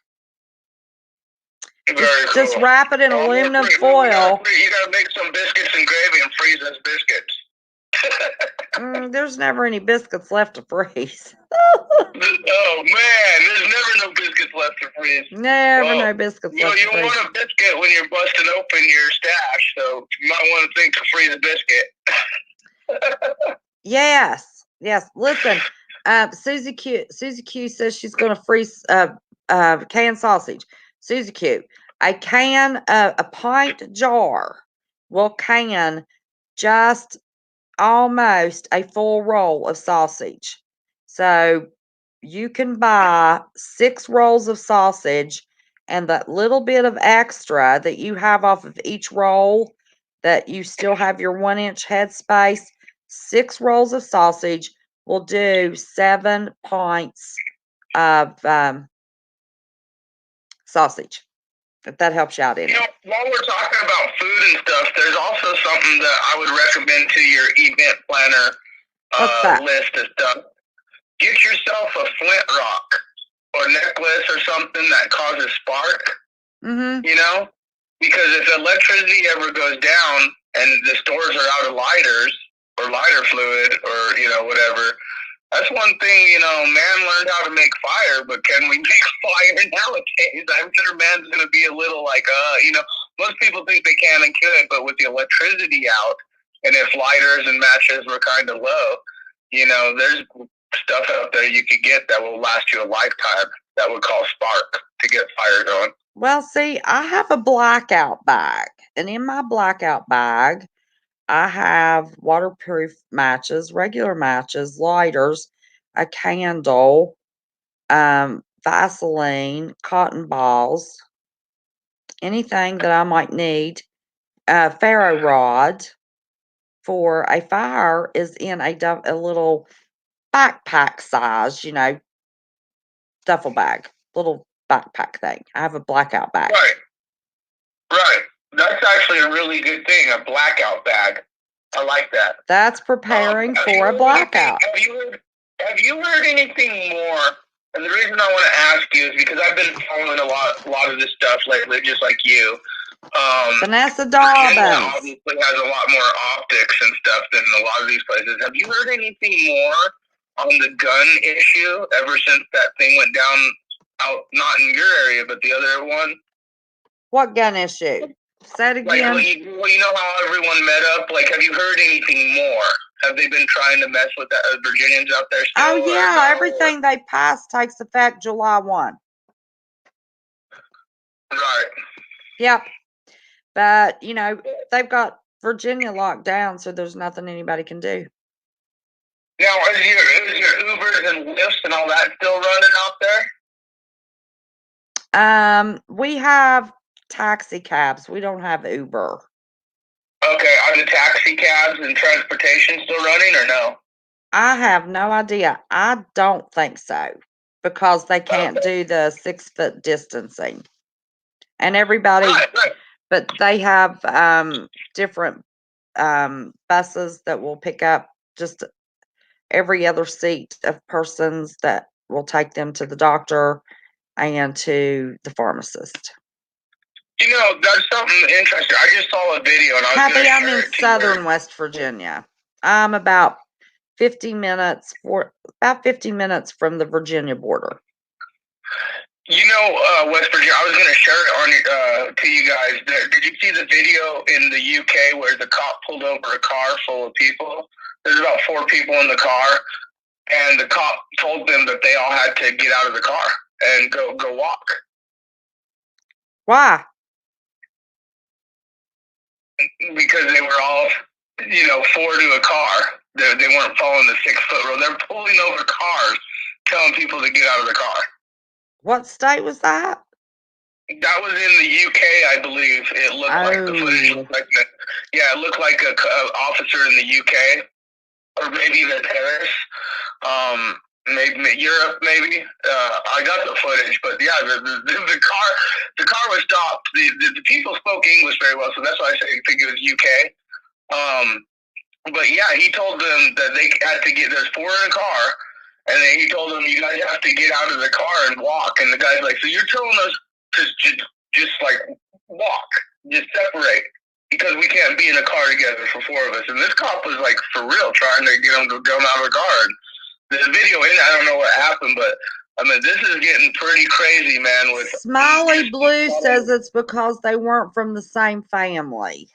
Just wrap it in aluminum foil. You gotta make some biscuits and gravy and freeze those biscuits. There's never any biscuits left to freeze. Oh man, there's never no biscuits left to freeze. No biscuits left to freeze. You want a biscuit when you're busting open your stash, so you might want to think to freeze a biscuit. Yes. Listen, Susie Q says she's going to freeze canned sausage. Susie Q, a pint jar will can just almost a full roll of sausage. So you can buy 6 rolls of sausage, and that little bit of extra that you have off of each roll, that you still have your 1-inch head space, 6 rolls of sausage will do 7 pints of sausage. If that helps you out any. While we're talking about food and stuff, there's also something that I would recommend to your event planner list of stuff. Get yourself a flint rock or necklace or something that causes spark. Mm-hmm. Because if electricity ever goes down and the stores are out of lighters or lighter fluid or whatever, that's one thing, man learned how to make fire, but can we make fire nowadays? I'm sure man's going to be a little like, most people think they can and could, but with the electricity out, and if lighters and matches were kind of low, there's stuff out there you could get that will last you a lifetime. That would cause spark to get fire going. Well, see, I have a blackout bag, and in my blackout bag, I have waterproof matches, regular matches, lighters, a candle, Vaseline, cotton balls, anything that I might need. Ferro rod for a fire is in a little backpack size, duffel bag, little backpack thing. I have a blackout bag. Right. Right. That's actually a really good thing, a blackout bag. I like that. That's preparing for a blackout. Have you heard anything more? And the reason I want to ask you is because I've been following a lot of this stuff lately, just like you. Vanessa Virginia Dobbins. obviously has a lot more optics and stuff than a lot of these places. Have you heard anything more on the gun issue ever since that thing went down out, not in your area, but the other one? What gun issue? Say it again. Well, you know how everyone met up? Like, have you heard anything more? Have they been trying to mess with the Virginians out there still? Oh, yeah. Everything they pass takes effect July 1. Right. Yep. But, they've got Virginia locked down, so there's nothing anybody can do. Now, is your Ubers and Lyfts and all that still running out there? We have taxi cabs. We don't have Uber. Okay, are the taxi cabs and transportation still running or no? I have no idea. I don't think so because they can't do the 6-foot distancing. And everybody, Right. but they have different buses that will pick up just every other seat of persons that will take them to the doctor and to the pharmacist. That's something interesting. I just saw a video and I was Happy, I'm in southern West Virginia. I'm about 50 minutes from the Virginia border. West Virginia, I was going to share it on to you guys. Did you see the video in the UK where the cop pulled over a car full of people? There's about 4 people in the car, and the cop told them that they all had to get out of the car and go walk. Why? Because they were all, 4 to a car. They weren't following the 6-foot rule. They're pulling over cars, telling people to get out of the car. What state was that? That was in the UK, I believe. It looked like the footage looked like that. Yeah, it looked like a officer in the UK, or maybe even Paris, maybe Europe. Maybe I got the footage, but yeah, the car was stopped. The people spoke English very well, so that's why I think it was UK. But yeah, he told them that they had to get. There's 4 in a car. And then he told them, you guys have to get out of the car and walk. And the guy's like, so you're telling us to just like walk, just separate, because we can't be in a car together for 4 of us. And this cop was like, for real, trying to get them to come out of the car. And the video in, I don't know what happened, but I mean, this is getting pretty crazy, man. With Smiley Blue says it's because they weren't from the same family.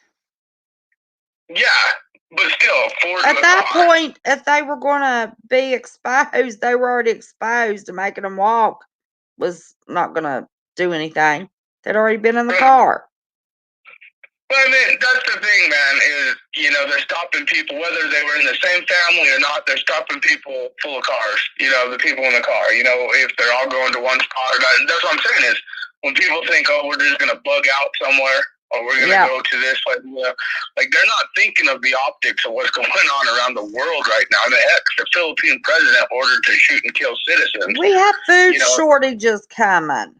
Yeah. But still, at that point, if they were going to be exposed, they were already exposed, and making them walk was not going to do anything. They'd already been in the car. Well, I mean, that's the thing, man, is, they're stopping people, whether they were in the same family or not, they're stopping people full of cars, the people in the car, if they're all going to one spot or not. And that's what I'm saying is, when people think, oh, we're just going to bug out somewhere, or we're going to go to this place. Like, they're not thinking of the optics of what's going on around the world right now. And the Philippine president ordered to shoot and kill citizens. We have food shortages coming.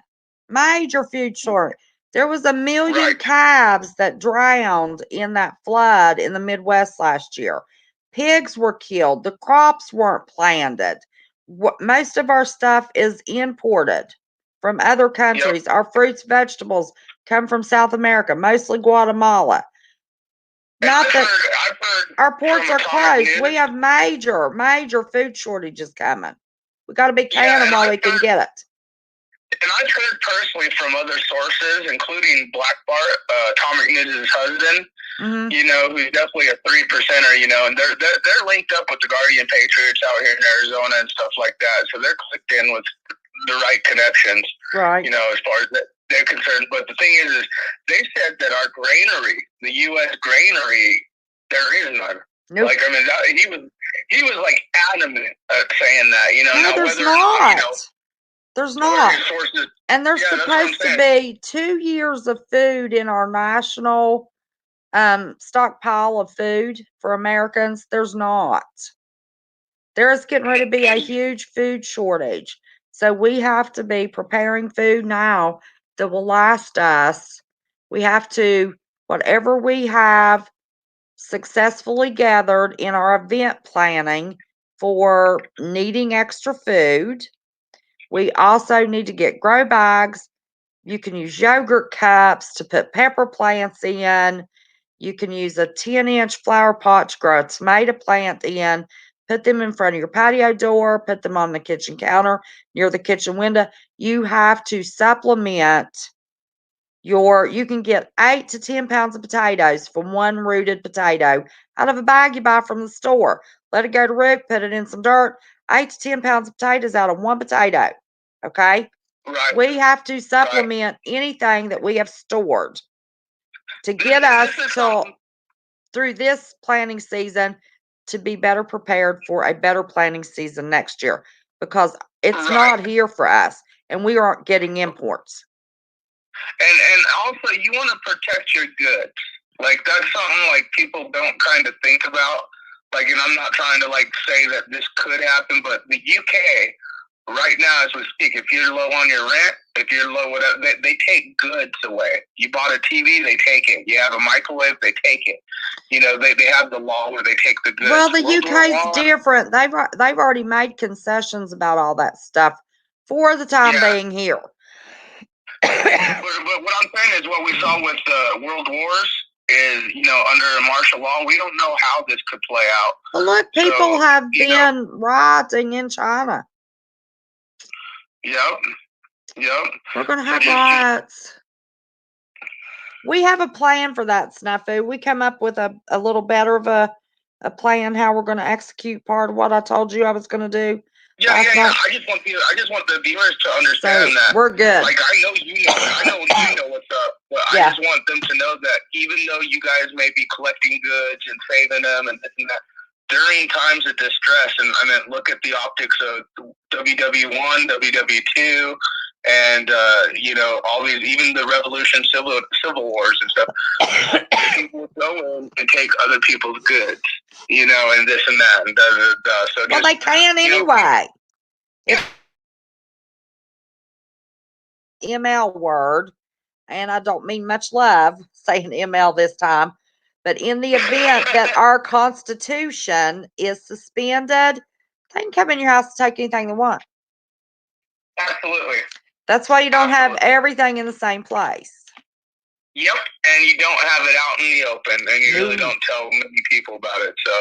Major food shortage. There was 1 million calves that drowned in that flood in the Midwest last year. Pigs were killed. The crops weren't planted. Most of our stuff is imported from other countries. Our fruits, vegetables come from South America, mostly Guatemala. Not that our ports are closed. We have major food shortages coming. We got to be canning them while we can get it. and I've heard personally from other sources, including Black Bart, Tom McNudes' husband, Mm-hmm. who's definitely a 3%er, and they're linked up with the Guardian Patriots out here in Arizona and stuff like that. So they're clicked in with the right connections, Right. as far as they're concerned. But the thing is they said that our granary, the U.S. granary, there is none. Nope. Like, I mean, he was like adamant saying that, No, now there's whether not. There's not. sources, And there's supposed to be 2 years of food in our national stockpile of food for Americans. There's not. There is getting ready to be a huge food shortage. So we have to be preparing food now that will last us. We have to, whatever we have successfully gathered in our event planning for needing extra food. We also need to get grow bags. You can use yogurt cups to put pepper plants in. You can use a 10-inch flower pot to grow a tomato plant in. Put them in front of your patio door. Put them on the kitchen counter near the kitchen window. You have to supplement you can get 8 to 10 pounds of potatoes from one rooted potato out of a bag you buy from the store. Let it go to root, put it in some dirt. 8 to 10 pounds of potatoes out of one potato. Okay? Right. We have to supplement anything that we have stored to get us through this planting season to be better prepared for a better planting season next year, because it's not here for us and we aren't getting imports. And also, you want to protect your goods. Like, that's something like people don't kind of think about. Like, and I'm not trying to like say that this could happen, but the UK right now, as we speak, if you're low on your rent, if you're low, whatever, they take goods away. You bought a TV, they take it. You have a microwave, they take it. They have the law where they take the goods. Well, the UK's different. They've already made concessions about all that stuff for the time being here. But what I'm saying is what we saw with the World Wars is, under martial law, we don't know how this could play out. Well, look, people have been rioting in China. Yep. We're going to have riots. We have a plan for that, Snafu. We come up with a little better of a plan how we're going to execute part of what I told you I was going to do. Yeah. I just want the viewers to understand that we're good. Like, I know you know what's up, but I just want them to know that even though you guys may be collecting goods and saving them and this and that, during times of distress, and I mean, look at the optics of WW1, WW2, and all these, even the Revolution, Civil Wars and stuff. People go in and take other people's goods, and this and that, and da. So well, they can anyway. ML word, and I don't mean much love saying ML this time, but in the event that our Constitution is suspended, they can come in your house to take anything they want. Absolutely. That's why you don't have everything in the same place. Yep, and you don't have it out in the open, and you really don't tell many people about it. So,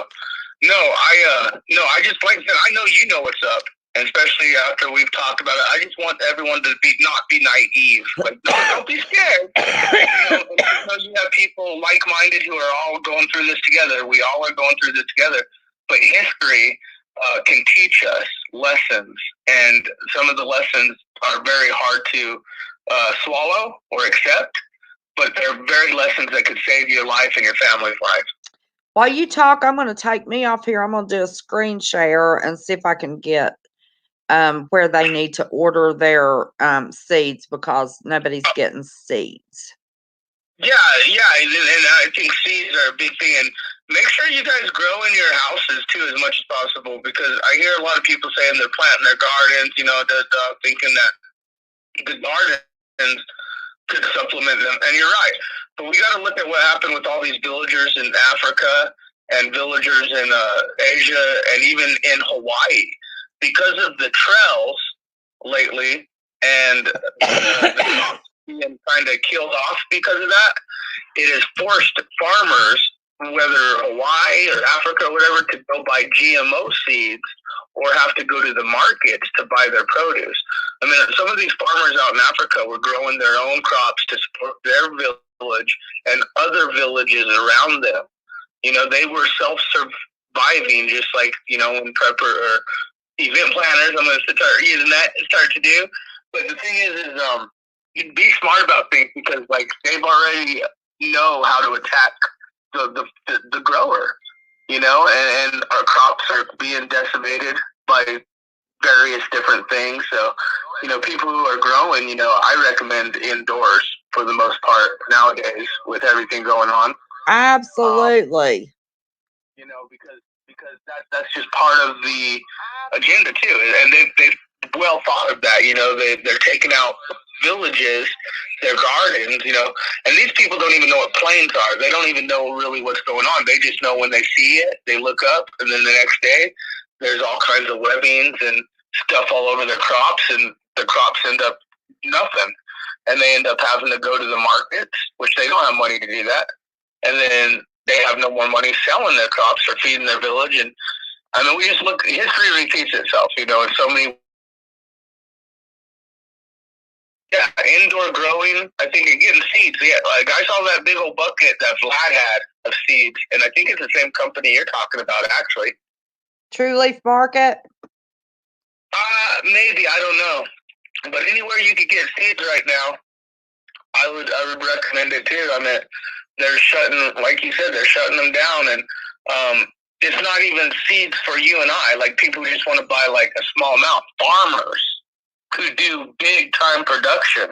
I just, like I said, I know you know what's up, and especially after we've talked about it. I just want everyone to not be naive. Like, don't be scared. Because you have people like-minded who are all going through this together. We all are going through this together. But history can teach us lessons, and some of the lessons are very hard to swallow or accept. But they're very lessons that could save your life and your family's life. While you talk, I'm going to take me off here. I'm going to do a screen share and see if I can get where they need to order their seeds, because nobody's getting seeds. Yeah, and I think seeds are a big thing. And make sure you guys grow in your houses, too, as much as possible, because I hear a lot of people saying they're planting their gardens, thinking that the gardens could supplement them, and you're right. But we got to look at what happened with all these villagers in Africa and villagers in Asia and even in Hawaii, because of the trails lately, and the crops being kind of killed off because of that. It has forced farmers, whether Hawaii or Africa or whatever, to go buy GMO seeds or have to go to the markets to buy their produce. I mean, some of these farmers out in Africa were growing their own crops to support their village and other villages around them. You know, they were self-surviving, just like, you know, when prepper or event planners, I'm going to start using that and start to do. But the thing is you be smart about things because, like, they've already know how to attack the grower, you know, and our crops are being decimated by various different things. So, you know, people who are growing, you know, I recommend indoors for the most part nowadays with everything going on. Absolutely. You know, because that's just part of the agenda too, and they've well thought of that. You know, they're taking out villages, their gardens, you know, and these people don't even know what planes are. They don't even know really what's going on. They just know when they see it, they look up, and then the next day, there's all kinds of webbings and stuff all over their crops, and the crops end up nothing, and they end up having to go to the markets, which they don't have money to do that, and then they have no more money selling their crops or feeding their village. And I mean, we just look, history repeats itself, you know, in so many. Yeah, indoor growing, I think, and getting seeds. Yeah, like I saw that big old bucket that Vlad had of seeds, and I think it's the same company you're talking about, actually. True Leaf Market? Maybe, I don't know. But anywhere you could get seeds right now, I would recommend it too. I mean, they're shutting, like you said, they're shutting them down, and it's not even seeds for you and I. Like, people who just want to buy like a small amount. Farmers who do big time production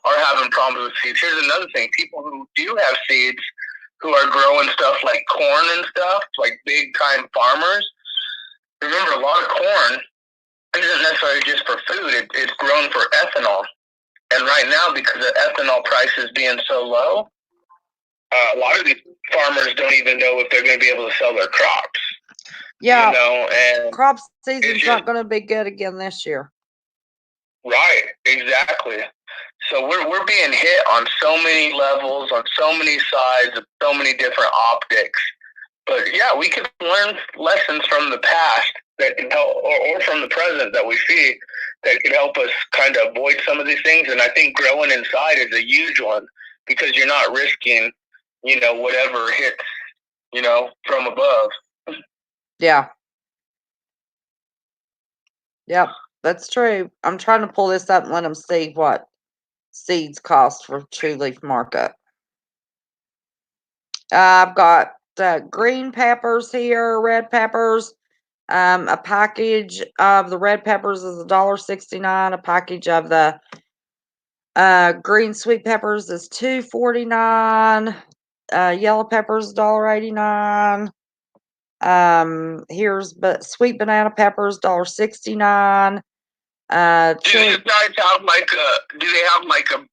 are having problems with seeds. Here's another thing: people who do have seeds, who are growing stuff like corn and stuff, like big time farmers. Remember, a lot of corn isn't necessarily just for food; it's grown for ethanol. And right now, because of ethanol prices being so low, a lot of these farmers don't even know if they're going to be able to sell their crops. Yeah. You know, and crop season's not going to be good again this year. Right, exactly. So we're being hit on so many levels, on so many sides, so many different optics. But yeah, we can learn lessons from the past that can help, or from the present that we see that can help us kind of avoid some of these things. And I think growing inside is a huge one because you're not risking, you know, whatever hits, you know, from above. Yeah. Yep, that's true. I'm trying to pull this up and let them see what seeds cost for True Leaf Market. I've got green peppers here, red peppers. A package of the red peppers is $1.69. A package of the green sweet peppers is $2.49. Yellow peppers $1.89. Here's sweet banana peppers $1.69. Do these guys have like do they have like a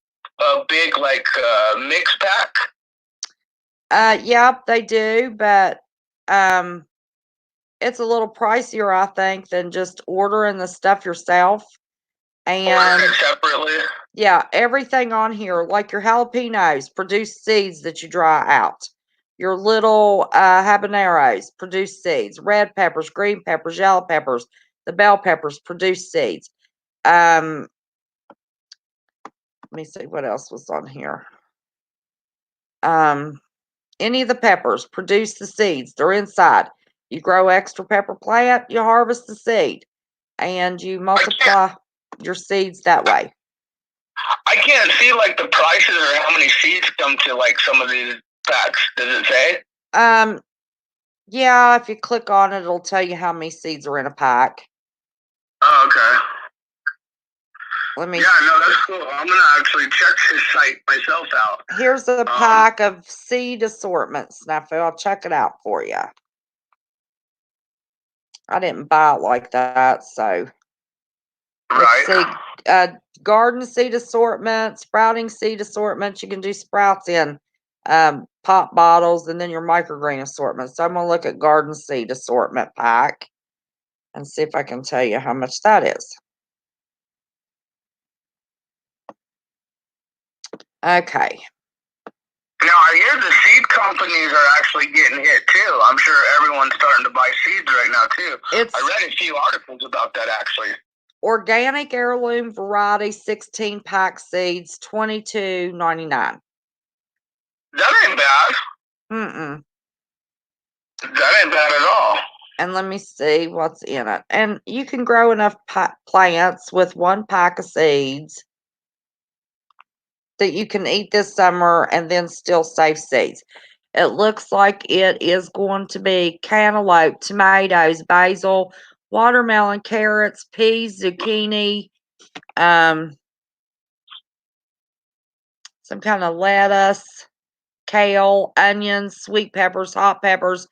big like mix pack? Yep, they do, but it's a little pricier, I think, than just ordering the stuff yourself. And separately. Yeah, everything on here, like your jalapenos, produce seeds that you dry out. Your little habaneros produce seeds. Red peppers, green peppers, yellow peppers, the bell peppers produce seeds. Let me see what else was on here. Any of the peppers produce the seeds. They're inside. You grow extra pepper plant, you harvest the seed, and you multiply your seeds that way. I can't see like the prices or how many seeds come to like some of these packs. Does it say? Yeah, if you click on it, it'll tell you how many seeds are in a pack. Oh, okay. Let me. Yeah, no, that's cool. I'm gonna actually check this site myself out. Here's a pack of seed assortments, Snafu. I'll check it out for you. I didn't buy it like that, so. Let's see. Garden seed assortment, sprouting seed assortment. You can do sprouts in pop bottles, and then your microgreen assortment. So I'm going to look at garden seed assortment pack and see if I can tell you how much that is. Okay. Now, I hear the seed companies are actually getting hit too. I'm sure everyone's starting to buy seeds right now too. It's I read a few articles about that actually. organic heirloom variety 16 pack seeds, $22.99. That ain't bad. Mm-mm. That ain't bad at all. And let me see what's in it. And you can grow enough plants with 1 pack of seeds that you can eat this summer and then still save seeds. It looks like it is going to be cantaloupe, tomatoes, basil, watermelon, carrots, peas, zucchini, some kind of lettuce, kale, onions, sweet peppers, hot peppers,